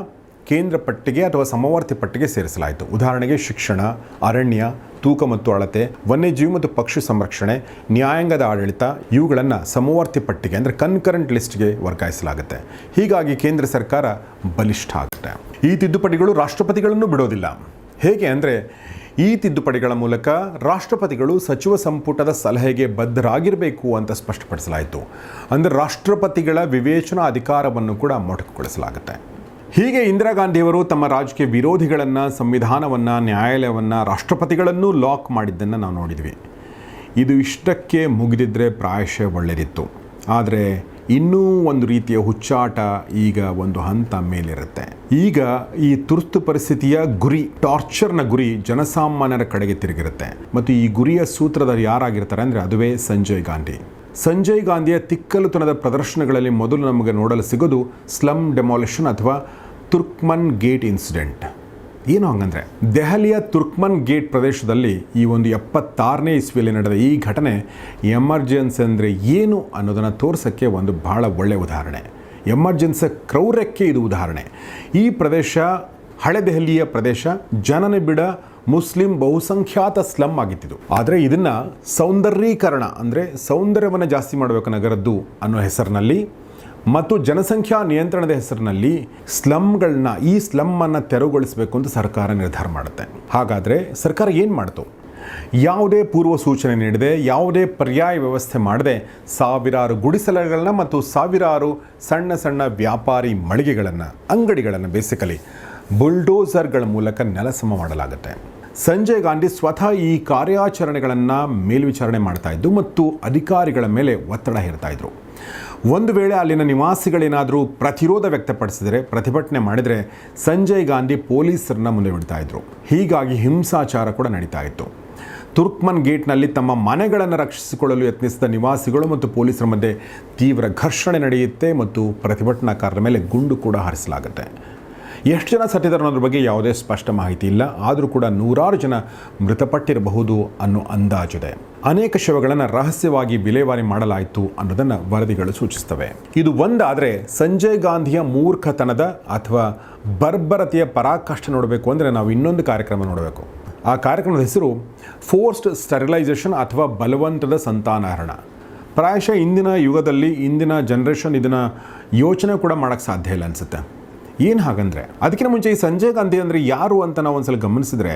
ಕೇಂದ್ರ ಪಟ್ಟಿಗೆ ಅಥವಾ ಸಮವರ್ತಿ ಪಟ್ಟಿಗೆ ಸೇರಿಸಲಾಯಿತು. ಉದಾಹರಣೆಗೆ ಶಿಕ್ಷಣ, ಅರಣ್ಯ, ತೂಕ ಮತ್ತು ಅಳತೆ, ವನ್ಯಜೀವಿ ಮತ್ತು ಪಕ್ಷಿ ಸಂರಕ್ಷಣೆ, ನ್ಯಾಯಾಂಗದ ಆಡಳಿತ ಇವುಗಳನ್ನು ಸಮವರ್ತಿ ಪಟ್ಟಿಗೆ ಅಂದರೆ ಕನ್ಕರೆಂಟ್ ಲಿಸ್ಟ್ಗೆ ವರ್ಗಾಯಿಸಲಾಗುತ್ತೆ. ಹೀಗಾಗಿ ಕೇಂದ್ರ ಸರ್ಕಾರ ಬಲಿಷ್ಠ ಆಗುತ್ತೆ. ಈ ತಿದ್ದುಪಡಿಗಳು ರಾಷ್ಟ್ರಪತಿಗಳನ್ನು ಬಿಡೋದಿಲ್ಲ. ಹೇಗೆ ಅಂದರೆ ಈ ತಿದ್ದುಪಡಿಗಳ ಮೂಲಕ ರಾಷ್ಟ್ರಪತಿಗಳು ಸಚಿವ ಸಂಪುಟದ ಸಲಹೆಗೆ ಬದ್ಧರಾಗಿರಬೇಕು ಅಂತ ಸ್ಪಷ್ಟಪಡಿಸಲಾಯಿತು. ಅಂದರೆ ರಾಷ್ಟ್ರಪತಿಗಳ ವಿವೇಚನಾ ಅಧಿಕಾರವನ್ನು ಕೂಡ ಮೊಟಕುಗೊಳಿಸಲಾಗುತ್ತೆ. ಹೀಗೆ ಇಂದಿರಾ ಗಾಂಧಿಯವರು ತಮ್ಮ ರಾಜಕೀಯ ವಿರೋಧಿಗಳನ್ನು, ಸಂವಿಧಾನವನ್ನು, ನ್ಯಾಯಾಲಯವನ್ನು, ರಾಷ್ಟ್ರಪತಿಗಳನ್ನು ಲಾಕ್ ಮಾಡಿದ್ದನ್ನು ನಾವು ನೋಡಿದ್ವಿ. ಇದು ಇಷ್ಟಕ್ಕೆ ಮುಗಿದಿದ್ದರೆ ಪ್ರಾಯಶಃ ಒಳ್ಳೆಯದಿತ್ತು. ಆದರೆ ಇನ್ನೂ ಒಂದು ರೀತಿಯ ಹುಚ್ಚಾಟ ಈಗ ಒಂದು ಹಂತ ಮೇಲಿರುತ್ತೆ. ಈಗ ಈ ತುರ್ತು ಪರಿಸ್ಥಿತಿಯ ಗುರಿ, ಟಾರ್ಚರ್ನ ಗುರಿ ಜನಸಾಮಾನ್ಯರ ಕಡೆಗೆ ತಿರುಗಿರುತ್ತೆ. ಮತ್ತು ಈ ಗುರಿಯ ಸೂತ್ರಧಾರಿ ಯಾರಾಗಿರ್ತಾರೆ ಅಂದರೆ ಅದುವೇ ಸಂಜಯ್ ಗಾಂಧಿ. ಸಂಜಯ್ ಗಾಂಧಿಯ ತಿಕ್ಕಲುತನದ ಪ್ರದರ್ಶನಗಳಲ್ಲಿ ಮೊದಲು ನಮಗೆ ನೋಡಲು ಸಿಗೋದು ಸ್ಲಮ್ ಡೆಮಾಲಿಷನ್ ಅಥವಾ ತುರ್ಕ್ಮನ್ ಗೇಟ್ ಇನ್ಸಿಡೆಂಟ್. ಏನು ಹಂಗಂದರೆ ದೆಹಲಿಯ ತುರ್ಕ್ಮನ್ ಗೇಟ್ ಪ್ರದೇಶದಲ್ಲಿ ಈ ಒಂದು 76ನೇ ಇಸ್ವಿಯಲ್ಲಿ ನಡೆದ ಈ ಘಟನೆ ಎಮರ್ಜೆನ್ಸಿ ಅಂದರೆ ಏನು ಅನ್ನೋದನ್ನು ತೋರಿಸೋಕ್ಕೆ ಒಂದು ಬಹಳ ಒಳ್ಳೆಯ ಉದಾಹರಣೆ. ಎಮರ್ಜೆನ್ಸಿ ಕ್ರೌರ್ಯಕ್ಕೆ ಇದು ಉದಾಹರಣೆ. ಈ ಪ್ರದೇಶ ಹಳೆ ದೆಹಲಿಯ ಪ್ರದೇಶ, ಜನನಿಬಿಡ ಮುಸ್ಲಿಂ ಬಹುಸಂಖ್ಯಾತ ಸ್ಲಮ್ ಆಗಿತ್ತು. ಆದರೆ ಇದನ್ನು ಸೌಂದರ್ಯೀಕರಣ ಅಂದರೆ ಸೌಂದರ್ಯವನ್ನು ಜಾಸ್ತಿ ಮಾಡಬೇಕು ನಗರದ್ದು ಅನ್ನೋ ಹೆಸರಿನಲ್ಲಿ ಮತ್ತು ಜನಸಂಖ್ಯಾ ನಿಯಂತ್ರಣದ ಹೆಸರಿನಲ್ಲಿ ಸ್ಲಮ್ಗಳನ್ನ, ಈ ಸ್ಲಮ್ಮನ್ನು ತೆರವುಗೊಳಿಸಬೇಕು ಅಂತ ಸರ್ಕಾರ ನಿರ್ಧಾರ ಮಾಡುತ್ತೆ. ಹಾಗಾದರೆ ಸರ್ಕಾರ ಏನು ಮಾಡ್ತು? ಯಾವುದೇ ಪೂರ್ವ ಸೂಚನೆ ನೀಡದೆ, ಯಾವುದೇ ಪರ್ಯಾಯ ವ್ಯವಸ್ಥೆ ಮಾಡದೆ ಸಾವಿರಾರು ಗುಡಿಸಲುಗಳನ್ನ ಮತ್ತು ಸಾವಿರಾರು ಸಣ್ಣ ಸಣ್ಣ ವ್ಯಾಪಾರಿ ಮಳಿಗೆಗಳನ್ನು, ಅಂಗಡಿಗಳನ್ನು ಬೇಸಿಕಲಿ ಬುಲ್ಡೋಸರ್ಗಳ ಮೂಲಕ ನೆಲಸಮ ಮಾಡಲಾಗುತ್ತೆ. ಸಂಜಯ್ ಗಾಂಧಿ ಸ್ವತಃ ಈ ಕಾರ್ಯಾಚರಣೆಗಳನ್ನು ಮೇಲ್ವಿಚಾರಣೆ ಮಾಡ್ತಾ ಇದ್ದು ಮತ್ತು ಅಧಿಕಾರಿಗಳ ಮೇಲೆ ಒತ್ತಡ ಹೇರ್ತಾ ಇದ್ರು. ಒಂದು ವೇಳೆ ಅಲ್ಲಿನ ನಿವಾಸಿಗಳೇನಾದರೂ ಪ್ರತಿರೋಧ ವ್ಯಕ್ತಪಡಿಸಿದರೆ, ಪ್ರತಿಭಟನೆ ಮಾಡಿದರೆ ಸಂಜಯ್ ಗಾಂಧಿ ಪೊಲೀಸರನ್ನ ಮುಂದೆ ಬಿಡ್ತಾ ಇದ್ರು. ಹೀಗಾಗಿ ಹಿಂಸಾಚಾರ ಕೂಡ ನಡೀತಾ ಇತ್ತು. ತುರ್ಕ್ಮನ್ ಗೇಟ್ನಲ್ಲಿ ತಮ್ಮ ಮನೆಗಳನ್ನು ರಕ್ಷಿಸಿಕೊಳ್ಳಲು ಯತ್ನಿಸಿದ ನಿವಾಸಿಗಳು ಮತ್ತು ಪೊಲೀಸರ ಮಧ್ಯೆ ತೀವ್ರ ಘರ್ಷಣೆ ನಡೆಯುತ್ತೆ ಮತ್ತು ಪ್ರತಿಭಟನಾಕಾರರ ಮೇಲೆ ಗುಂಡು ಕೂಡ ಹಾರಿಸಲಾಗುತ್ತೆ. ಎಷ್ಟು ಜನ ಸತ್ತಿದ್ದಾರೆ ಅನ್ನೋದ್ರ ಬಗ್ಗೆ ಯಾವುದೇ ಸ್ಪಷ್ಟ ಮಾಹಿತಿ ಇಲ್ಲ. ಆದರೂ ಕೂಡ 100 ಜನ ಮೃತಪಟ್ಟಿರಬಹುದು ಅನ್ನೋ ಅಂದಾಜಿದೆ. ಅನೇಕ ಶವಗಳನ್ನು ರಹಸ್ಯವಾಗಿ ವಿಲೇವಾರಿ ಮಾಡಲಾಯಿತು ಅನ್ನೋದನ್ನು ವರದಿಗಳು ಸೂಚಿಸ್ತವೆ. ಇದು ಒಂದಾದರೆ ಸಂಜಯ್ ಗಾಂಧಿಯ ಮೂರ್ಖತನದ ಅಥವಾ ಬರ್ಬರತೆಯ ಪರಾಕಾಷ್ಠೆ ನೋಡಬೇಕು ಅಂದರೆ ನಾವು ಇನ್ನೊಂದು ಕಾರ್ಯಕ್ರಮ ನೋಡಬೇಕು. ಆ ಕಾರ್ಯಕ್ರಮದ ಹೆಸರು ಫೋರ್ಸ್ಡ್ ಸ್ಟೆರಿಲೈಸೇಷನ್ ಅಥವಾ ಬಲವಂತದ ಸಂತಾನಹರಣ. ಪ್ರಾಯಶಃ ಇಂದಿನ ಯುಗದಲ್ಲಿ, ಇಂದಿನ ಜನ್ರೇಷನ್ ಇದನ್ನು ಯೋಚನೆ ಕೂಡ ಮಾಡೋಕ್ಕೆ ಸಾಧ್ಯ ಇಲ್ಲ ಅನಿಸುತ್ತೆ. ಏನು ಹಾಗಂದರೆ ಅದಕ್ಕಿಂತ ಮುಂಚೆ ಈ ಸಂಜಯ್ ಗಾಂಧಿ ಅಂದರೆ ಯಾರು ಅಂತ ನಾವು ಒಂದ್ಸಲ ಗಮನಿಸಿದ್ರೆ,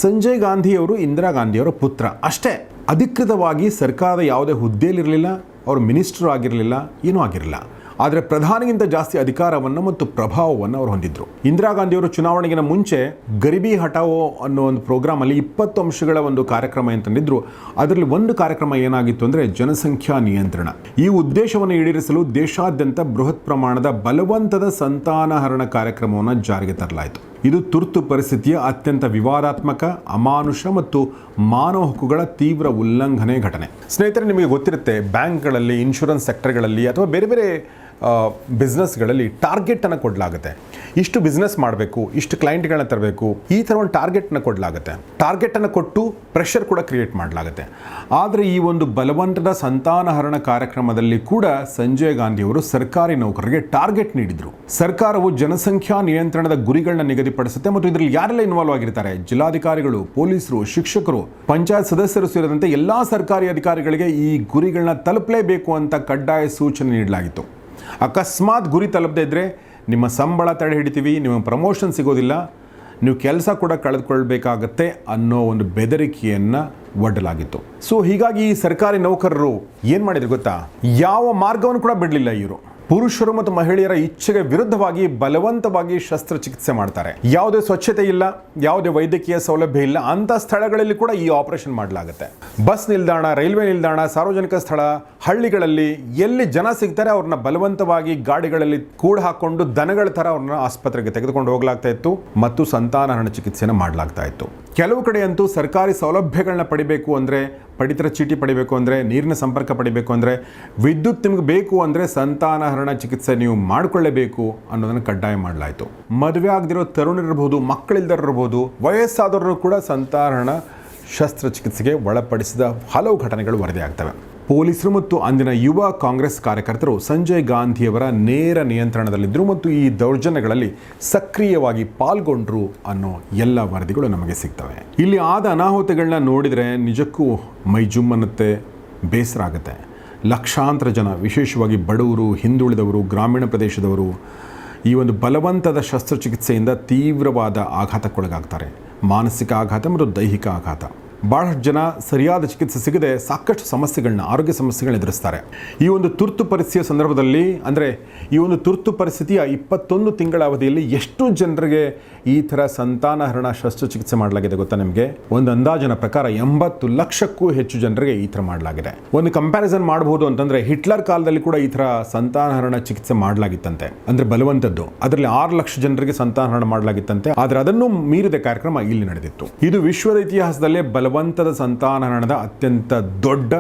ಸಂಜಯ್ ಗಾಂಧಿಯವರು ಇಂದಿರಾ ಗಾಂಧಿಯವರ ಪುತ್ರ ಅಷ್ಟೇ. ಅಧಿಕೃತವಾಗಿ ಸರ್ಕಾರದ ಯಾವುದೇ ಹುದ್ದೆಯಲ್ಲಿರಲಿಲ್ಲ, ಅವರು ಮಿನಿಸ್ಟರ್ ಆಗಿರಲಿಲ್ಲ, ಏನೂ ಆಗಿರಲಿಲ್ಲ. ಆದರೆ ಪ್ರಧಾನಿಗಿಂತ ಜಾಸ್ತಿ ಅಧಿಕಾರವನ್ನು ಮತ್ತು ಪ್ರಭಾವವನ್ನು ಅವರು ಹೊಂದಿದ್ರು. ಇಂದಿರಾ ಗಾಂಧಿಯವರು ಚುನಾವಣೆಗಿನ ಮುಂಚೆ ಗರೀಬಿ ಹಟಾವೋ ಅನ್ನೋ ಒಂದು ಪ್ರೋಗ್ರಾಮಲ್ಲಿ 20 ಅಂಶಗಳ ಒಂದು ಕಾರ್ಯಕ್ರಮ ಅಂತಂದಿದ್ರು. ಅದರಲ್ಲಿ ಒಂದು ಕಾರ್ಯಕ್ರಮ ಏನಾಗಿತ್ತು ಅಂದರೆ ಜನಸಂಖ್ಯಾ ನಿಯಂತ್ರಣ. ಈ ಉದ್ದೇಶವನ್ನು ಈಡೇರಿಸಲು ದೇಶಾದ್ಯಂತ ಬೃಹತ್ ಪ್ರಮಾಣದ ಬಲವಂತದ ಸಂತಾನಹರಣ ಕಾರ್ಯಕ್ರಮವನ್ನು ಜಾರಿಗೆ ತರಲಾಯಿತು. ಇದು ತುರ್ತು ಪರಿಸ್ಥಿತಿಯ ಅತ್ಯಂತ ವಿವಾದಾತ್ಮಕ, ಅಮಾನುಷ ಮತ್ತು ಮಾನವ ಹಕ್ಕುಗಳ ತೀವ್ರ ಉಲ್ಲಂಘನೆ ಘಟನೆ. ಸ್ನೇಹಿತರೆ, ನಿಮಗೆ ಗೊತ್ತಿರುತ್ತೆ, ಬ್ಯಾಂಕ್ಗಳಲ್ಲಿ, ಇನ್ಶೂರೆನ್ಸ್ ಸೆಕ್ಟರ್ಗಳಲ್ಲಿ ಅಥವಾ ಬೇರೆ ಬೇರೆ ಬಿಸ್ನೆಸ್ಗಳಲ್ಲಿ ಟಾರ್ಗೆಟನ್ನು ಕೊಡಲಾಗುತ್ತೆ. ಇಷ್ಟು ಬಿಸ್ನೆಸ್ ಮಾಡಬೇಕು, ಇಷ್ಟು ಕ್ಲೈಂಟ್ಗಳನ್ನ ತರಬೇಕು, ಈ ಥರ ಒಂದು ಟಾರ್ಗೆಟನ್ನು ಕೊಡಲಾಗುತ್ತೆ. ಟಾರ್ಗೆಟನ್ನು ಕೊಟ್ಟು ಪ್ರೆಷರ್ ಕೂಡ ಕ್ರಿಯೇಟ್ ಮಾಡಲಾಗುತ್ತೆ. ಆದರೆ ಈ ಒಂದು ಬಲವಂತದ ಸಂತಾನಹರಣ ಕಾರ್ಯಕ್ರಮದಲ್ಲಿ ಕೂಡ ಸಂಜಯ್ ಗಾಂಧಿಯವರು ಸರ್ಕಾರಿ ನೌಕರರಿಗೆ ಟಾರ್ಗೆಟ್ ನೀಡಿದರು. ಸರ್ಕಾರವು ಜನಸಂಖ್ಯಾ ನಿಯಂತ್ರಣದ ಗುರಿಗಳನ್ನ ನಿಗದಿಪಡಿಸುತ್ತೆ ಮತ್ತು ಇದರಲ್ಲಿ ಯಾರೆಲ್ಲ ಇನ್ವಾಲ್ವ್ ಆಗಿರ್ತಾರೆ, ಜಿಲ್ಲಾಧಿಕಾರಿಗಳು, ಪೊಲೀಸರು, ಶಿಕ್ಷಕರು, ಪಂಚಾಯತ್ ಸದಸ್ಯರು ಸೇರಿದಂತೆ ಎಲ್ಲ ಸರ್ಕಾರಿ ಅಧಿಕಾರಿಗಳಿಗೆ ಈ ಗುರಿಗಳನ್ನ ತಲುಪಲೇಬೇಕು ಅಂತ ಕಡ್ಡಾಯ ಸೂಚನೆ ನೀಡಲಾಗಿತ್ತು. ಅಕಸ್ಮಾತ್ ಗುರಿ ತಲುಪದೇ ಇದ್ದರೆ ನಿಮ್ಮ ಸಂಬಳ ತಡೆ ಹಿಡಿತೀವಿ, ನಿಮ್ಮ ಪ್ರಮೋಷನ್ ಸಿಗೋದಿಲ್ಲ, ನೀವು ಕೆಲಸ ಕೂಡ ಕಳೆದುಕೊಳ್ಬೇಕಾಗತ್ತೆ ಅನ್ನೋ ಒಂದು ಬೆದರಿಕೆಯನ್ನು ಒಡ್ಡಲಾಗಿತ್ತು. ಸೊ ಹೀಗಾಗಿ ಈ ಸರ್ಕಾರಿ ನೌಕರರು ಏನು ಮಾಡಿದ್ರು ಗೊತ್ತಾ, ಯಾವ ಮಾರ್ಗವನ್ನು ಕೂಡ ಬಿಡಲಿಲ್ಲ. ಇವರು ಪುರುಷರು ಮತ್ತು ಮಹಿಳೆಯರ ಇಚ್ಛೆಗೆ ವಿರುದ್ಧವಾಗಿ ಬಲವಂತವಾಗಿ ಶಸ್ತ್ರಚಿಕಿತ್ಸೆ ಮಾಡ್ತಾರೆ. ಯಾವುದೇ ಸ್ವಚ್ಛತೆ ಇಲ್ಲ, ಯಾವುದೇ ವೈದ್ಯಕೀಯ ಸೌಲಭ್ಯ ಇಲ್ಲ ಅಂತ ಸ್ಥಳಗಳಲ್ಲಿ ಕೂಡ ಈ ಆಪರೇಷನ್ ಮಾಡಲಾಗುತ್ತೆ. ಬಸ್ ನಿಲ್ದಾಣ, ರೈಲ್ವೆ ನಿಲ್ದಾಣ, ಸಾರ್ವಜನಿಕ ಸ್ಥಳ, ಹಳ್ಳಿಗಳಲ್ಲಿ ಎಲ್ಲಿ ಜನ ಸಿಗ್ತಾರೆ ಅವ್ರನ್ನ ಬಲವಂತವಾಗಿ ಗಾಡಿಗಳಲ್ಲಿ ಕೂಡ ಹಾಕೊಂಡು ದನಗಳ ಥರ ಅವ್ರನ್ನ ಆಸ್ಪತ್ರೆಗೆ ತೆಗೆದುಕೊಂಡು ಹೋಗ್ಲಾಗ್ತಾ ಇತ್ತು ಮತ್ತು ಸಂತಾನಹರಣ ಚಿಕಿತ್ಸೆನ ಮಾಡಲಾಗ್ತಾ ಇತ್ತು. ಕೆಲವು ಕಡೆ ಅಂತೂ ಸರ್ಕಾರಿ ಸೌಲಭ್ಯಗಳನ್ನ ಪಡಿಬೇಕು ಅಂದರೆ, ಪಡಿತರ ಚೀಟಿ ಪಡಿಬೇಕು ಅಂದರೆ, ನೀರಿನ ಸಂಪರ್ಕ ಪಡಿಬೇಕು ಅಂದರೆ, ವಿದ್ಯುತ್ ನಿಮ್ಗೆ ಬೇಕು ಅಂದರೆ ಸಂತಾನಹರಣ ಚಿಕಿತ್ಸೆ ನೀವು ಮಾಡಿಕೊಳ್ಳೇಬೇಕು ಅನ್ನೋದನ್ನು ಕಡ್ಡಾಯ ಮಾಡಲಾಯಿತು. ಮದುವೆ ಆಗದಿರೋ ತರುಣರಿರ್ಬೋದು, ಮಕ್ಕಳಿಲ್ಲದಿರಬಹುದು, ವಯಸ್ಸಾದವರು ಕೂಡ ಸಂತಾನಹರಣ ಶಸ್ತ್ರಚಿಕಿತ್ಸೆಗೆ ಒಳಪಡಿಸಿದ ಹಲವು ಘಟನೆಗಳು ವರದಿಯಾಗ್ತವೆ. ಪೊಲೀಸರು ಮತ್ತು ಅಂದಿನ ಯುವ ಕಾಂಗ್ರೆಸ್ ಕಾರ್ಯಕರ್ತರು ಸಂಜಯ್ ಗಾಂಧಿಯವರ ನೇರ ನಿಯಂತ್ರಣದಲ್ಲಿದ್ದರು ಮತ್ತು ಈ ದೌರ್ಜನ್ಯಗಳಲ್ಲಿ ಸಕ್ರಿಯವಾಗಿ ಪಾಲ್ಗೊಂಡ್ರು ಅನ್ನೋ ಎಲ್ಲ ವರದಿಗಳು ನಮಗೆ ಸಿಗ್ತವೆ. ಇಲ್ಲಿ ಆದ ಅನಾಹುತಗಳನ್ನ ನೋಡಿದರೆ ನಿಜಕ್ಕೂ ಮೈ ಜುಮ್ಮನ್ನುತ್ತೆ, ಬೇಸರ ಆಗುತ್ತೆ. ಲಕ್ಷಾಂತರ ಜನ, ವಿಶೇಷವಾಗಿ ಬಡವರು, ಹಿಂದುಳಿದವರು, ಗ್ರಾಮೀಣ ಪ್ರದೇಶದವರು ಈ ಒಂದು ಬಲವಂತದ ಶಸ್ತ್ರಚಿಕಿತ್ಸೆಯಿಂದ ತೀವ್ರವಾದ ಆಘಾತಕ್ಕೊಳಗಾಗ್ತಾರೆ. ಮಾನಸಿಕ ಆಘಾತ ಮತ್ತು ದೈಹಿಕ ಆಘಾತ. ಭಾಳಷ್ಟು ಜನ ಸರಿಯಾದ ಚಿಕಿತ್ಸೆ ಸಿಗದೆ ಸಾಕಷ್ಟು ಸಮಸ್ಯೆಗಳನ್ನ, ಆರೋಗ್ಯ ಸಮಸ್ಯೆಗಳನ್ನ ಎದುರಿಸ್ತಾರೆ. ಈ ಒಂದು ತುರ್ತು ಪರಿಸ್ಥಿತಿಯ ಸಂದರ್ಭದಲ್ಲಿ, ಅಂದರೆ ಈ ಒಂದು ತುರ್ತು ಪರಿಸ್ಥಿತಿಯ 21 ತಿಂಗಳ ಅವಧಿಯಲ್ಲಿ ಎಷ್ಟು ಜನರಿಗೆ ಈ ಥರ ಸಂತಾನಹರಣ ಶಸ್ತ್ರಚಿಕಿತ್ಸೆ ಮಾಡಲಾಗಿದೆ ಗೊತ್ತಾ ನಿಮಗೆ? ಒಂದು ಅಂದಾಜಿನ ಪ್ರಕಾರ 80 ಲಕ್ಷಕ್ಕೂ ಹೆಚ್ಚು ಜನರಿಗೆ ಈ ಥರ ಮಾಡಲಾಗಿದೆ. ಒಂದು ಕಂಪ್ಯಾರಿಸನ್ ಮಾಡಬಹುದು ಅಂತಂದರೆ, ಹಿಟ್ಲರ್ ಕಾಲದಲ್ಲಿ ಕೂಡ ಈ ಥರ ಸಂತಾನಹರಣ ಚಿಕಿತ್ಸೆ ಮಾಡಲಾಗಿತ್ತಂತೆ, ಅಂದರೆ ಬಲವಂತದ್ದು. ಅದರಲ್ಲಿ 6 ಲಕ್ಷ ಜನರಿಗೆ ಸಂತಾನಹರಣ ಮಾಡಲಾಗಿತ್ತಂತೆ. ಆದರೆ ಅದನ್ನು ಮೀರಿದ ಕಾರ್ಯಕ್ರಮ ಇಲ್ಲಿ ನಡೆದಿತ್ತು. ಇದು ವಿಶ್ವದ ಇತಿಹಾಸದಲ್ಲೇ ಬಲವಂತದ ಸಂತಾನಹರಣದ ಅತ್ಯಂತ ದೊಡ್ಡ,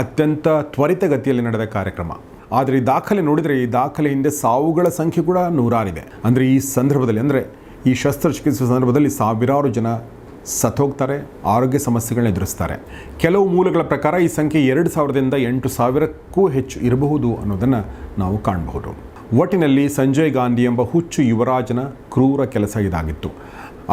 ಅತ್ಯಂತ ತ್ವರಿತಗತಿಯಲ್ಲಿ ನಡೆದ ಕಾರ್ಯಕ್ರಮ. ಆದರೆ ಈ ದಾಖಲೆ ನೋಡಿದರೆ, ಈ ದಾಖಲೆ ಹಿಂದೆ ಸಾವುಗಳ ಸಂಖ್ಯೆ ಕೂಡ 100 ಅಂದರೆ ಈ ಸಂದರ್ಭದಲ್ಲಿ, ಅಂದರೆ ಈ ಶಸ್ತ್ರಚಿಕಿತ್ಸೆ ಸಂದರ್ಭದಲ್ಲಿ ಸಾವಿರಾರು ಜನ ಸತ್ತೋಗ್ತಾರೆ, ಆರೋಗ್ಯ ಸಮಸ್ಯೆಗಳನ್ನ ಎದುರಿಸ್ತಾರೆ. ಕೆಲವು ಮೂಲಗಳ ಪ್ರಕಾರ ಈ ಸಂಖ್ಯೆ 2000ರಿಂದ 8000ಕ್ಕೂ ಹೆಚ್ಚು ಇರಬಹುದು ಅನ್ನೋದನ್ನು ನಾವು ಕಾಣಬಹುದು. ಒಟ್ಟಿನಲ್ಲಿ ಸಂಜಯ್ ಗಾಂಧಿ ಎಂಬ ಹುಚ್ಚು ಯುವರಾಜನ ಕ್ರೂರ ಕೆಲಸ ಇದಾಗಿತ್ತು.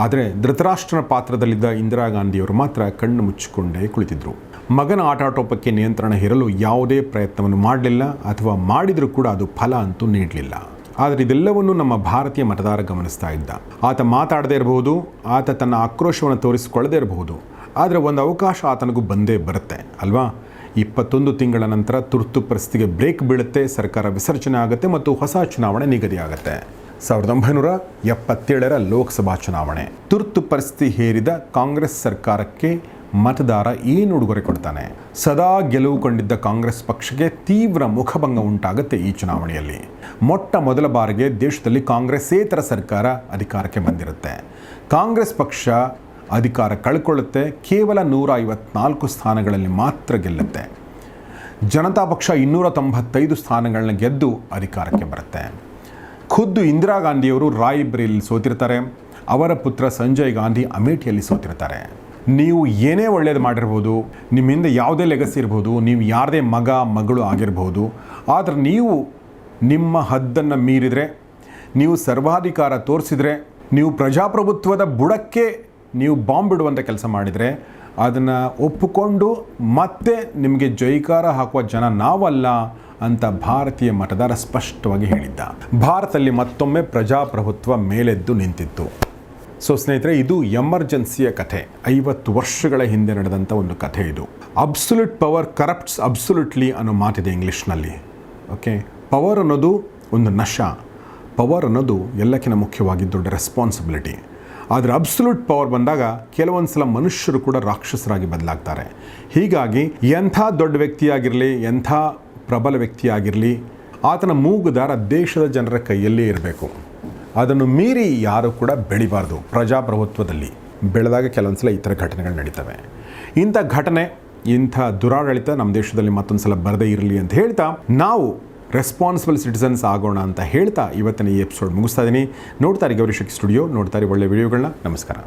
ಆದರೆ ಧೃತರಾಷ್ಟ್ರನ ಪಾತ್ರದಲ್ಲಿದ್ದ ಇಂದಿರಾ ಗಾಂಧಿಯವರು ಮಾತ್ರ ಕಣ್ಣು ಮುಚ್ಚಿಕೊಂಡೇ ಕುಳಿತಿದ್ರು. ಮಗನ ಆಟಾಟೋಪಕ್ಕೆ ನಿಯಂತ್ರಣ ಹೇರಲು ಯಾವುದೇ ಪ್ರಯತ್ನವನ್ನು ಮಾಡಲಿಲ್ಲ, ಅಥವಾ ಮಾಡಿದರೂ ಕೂಡ ಅದು ಫಲ ಅಂತೂ ನೀಡಲಿಲ್ಲ. ಆದರೆ ಇದೆಲ್ಲವನ್ನು ನಮ್ಮ ಭಾರತೀಯ ಮತದಾರ ಗಮನಿಸ್ತಾ ಇದ್ದ. ಆತ ಮಾತಾಡದೇ ಇರಬಹುದು, ಆತ ತನ್ನ ಆಕ್ರೋಶವನ್ನು ತೋರಿಸಿಕೊಳ್ಳದೇ ಇರಬಹುದು, ಆದರೆ ಒಂದು ಅವಕಾಶ ಆತನಿಗೂ ಬಂದೇ ಬರುತ್ತೆ ಅಲ್ವಾ? 21 ತಿಂಗಳ ನಂತರ ತುರ್ತು ಪರಿಸ್ಥಿತಿಗೆ ಬ್ರೇಕ್ ಬೀಳುತ್ತೆ, ಸರ್ಕಾರ ವಿಸರ್ಜನೆ ಆಗುತ್ತೆ ಮತ್ತು ಹೊಸ ಚುನಾವಣೆ ನಿಗದಿಯಾಗುತ್ತೆ. 1977ರ ಲೋಕಸಭಾ ಚುನಾವಣೆ. ತುರ್ತು ಪರಿಸ್ಥಿತಿ ಹೇರಿದ ಕಾಂಗ್ರೆಸ್ ಸರ್ಕಾರಕ್ಕೆ ಮತದಾರ ಏನು ಉಡುಗೊರೆ ಕೊಡ್ತಾನೆ? ಸದಾ ಗೆಲುವು ಕಂಡಿದ್ದ ಕಾಂಗ್ರೆಸ್ ಪಕ್ಷಕ್ಕೆ ತೀವ್ರ ಮುಖಭಂಗ ಉಂಟಾಗುತ್ತೆ ಈ ಚುನಾವಣೆಯಲ್ಲಿ. ಮೊಟ್ಟ ಮೊದಲ ಬಾರಿಗೆ ದೇಶದಲ್ಲಿ ಕಾಂಗ್ರೆಸ್ಸೇತರ ಸರ್ಕಾರ ಅಧಿಕಾರಕ್ಕೆ ಬಂದಿರುತ್ತೆ. ಕಾಂಗ್ರೆಸ್ ಪಕ್ಷ ಅಧಿಕಾರ ಕಳ್ಕೊಳ್ಳುತ್ತೆ, ಕೇವಲ 154 ಸ್ಥಾನಗಳಲ್ಲಿ ಮಾತ್ರ ಗೆಲ್ಲುತ್ತೆ. ಜನತಾ ಪಕ್ಷ 295 ಸ್ಥಾನಗಳನ್ನ ಗೆದ್ದು ಅಧಿಕಾರಕ್ಕೆ ಬರುತ್ತೆ. ಖುದ್ದು ಇಂದಿರಾ ಗಾಂಧಿಯವರು ರಾಯ್ಬರೇಲಿಯಲ್ಲಿ ಸೋತಿರ್ತಾರೆ, ಅವರ ಪುತ್ರ ಸಂಜಯ್ ಗಾಂಧಿ ಅಮೇಠಿಯಲ್ಲಿ ಸೋತಿರ್ತಾರೆ. ನೀವು ಏನೇ ಒಳ್ಳೇದು ಮಾಡಿರ್ಬೋದು, ನಿಮ್ಮಿಂದ ಯಾವುದೇ ಲೆಗಸಿ ಇರ್ಬೋದು, ನೀವು ಯಾರದೇ ಮಗ ಮಗಳು ಆಗಿರ್ಬೋದು, ಆದರೆ ನೀವು ನಿಮ್ಮ ಹದ್ದನ್ನು ಮೀರಿದರೆ, ನೀವು ಸರ್ವಾಧಿಕಾರ ತೋರಿಸಿದರೆ, ನೀವು ಪ್ರಜಾಪ್ರಭುತ್ವದ ಬುಡಕ್ಕೆ ನೀವು ಬಾಂಬ್ ಬಿಡುವಂಥ ಕೆಲಸ ಮಾಡಿದರೆ, ಅದನ್ನು ಒಪ್ಪಿಕೊಂಡು ಮತ್ತೆ ನಿಮಗೆ ಜೈಕಾರ ಹಾಕುವ ಜನ ನಾವಲ್ಲ ಅಂತ ಭಾರತೀಯ ಮತದಾರ ಸ್ಪಷ್ಟವಾಗಿ ಹೇಳಿದ್ದ. ಭಾರತದಲ್ಲಿ ಮತ್ತೊಮ್ಮೆ ಪ್ರಜಾಪ್ರಭುತ್ವ ಮೇಲೆದ್ದು ನಿಂತಿತ್ತು. ಸೊ ಸ್ನೇಹಿತರೆ, ಇದು ಎಮರ್ಜೆನ್ಸಿಯ ಕಥೆ. 50 ವರ್ಷಗಳ ಹಿಂದೆ ನಡೆದಂಥ ಒಂದು ಕಥೆ ಇದು. ಅಬ್ಸಲ್ಯೂಟ್ ಪವರ್ ಕರಪ್ಟ್ಸ್ ಅಬ್ಸಲ್ಯೂಟ್ಲಿ ಅನ್ನೋ ಮಾತಿದೆ ಇಂಗ್ಲೀಷ್ನಲ್ಲಿ. ಓಕೆ, ಪವರ್ ಅನ್ನೋದು ಒಂದು ನಶ, ಪವರ್ ಅನ್ನೋದು ಎಲ್ಲಕ್ಕಿಂತ ಮುಖ್ಯವಾಗಿ ದೊಡ್ಡ ರೆಸ್ಪಾನ್ಸಿಬಿಲಿಟಿ. ಆದರೆ ಅಬ್ಸಲ್ಯೂಟ್ ಪವರ್ ಬಂದಾಗ ಕೆಲವೊಂದು ಸಲ ಮನುಷ್ಯರು ಕೂಡ ರಾಕ್ಷಸರಾಗಿ ಬದಲಾಗ್ತಾರೆ. ಹೀಗಾಗಿ ಎಂಥ ದೊಡ್ಡ ವ್ಯಕ್ತಿಯಾಗಿರಲಿ, ಎಂಥ ಪ್ರಬಲ ವ್ಯಕ್ತಿಯಾಗಿರಲಿ, ಆತನ ಮೂಗುದಾರ ದೇಶದ ಜನರ ಕೈಯಲ್ಲೇ ಇರಬೇಕು. ಅದನ್ನು ಮೀರಿ ಯಾರು ಕೂಡ ಬೆಳಿಬಾರ್ದು. ಪ್ರಜಾಪ್ರಭುತ್ವದಲ್ಲಿ ಬೆಳೆದಾಗ ಕೆಲವೊಂದು ಸಲ ಈ ಥರ ಘಟನೆಗಳು ನಡೀತವೆ. ಇಂಥ ಘಟನೆ, ಇಂಥ ದುರಾಡಳಿತ ನಮ್ಮ ದೇಶದಲ್ಲಿ ಮತ್ತೊಂದು ಸಲ ಬರದೇ ಇರಲಿ ಅಂತ ಹೇಳ್ತಾ, ನಾವು ರೆಸ್ಪಾನ್ಸಿಬಲ್ ಸಿಟಿಸನ್ಸ್ ಆಗೋಣ ಅಂತ ಹೇಳ್ತಾ ಇವತ್ತಿನ ಈ ಎಪಿಸೋಡ್ ಮುಗಿಸ್ತಾ ಇದ್ದೀನಿ. ನೋಡ್ತಾರೆ ಗೌರಿ ಶಕ್ತಿ ಸ್ಟುಡಿಯೋ, ನೋಡ್ತಾರೆ ಒಳ್ಳೆ ವಿಡಿಯೋಗಳನ್ನ. ನಮಸ್ಕಾರ.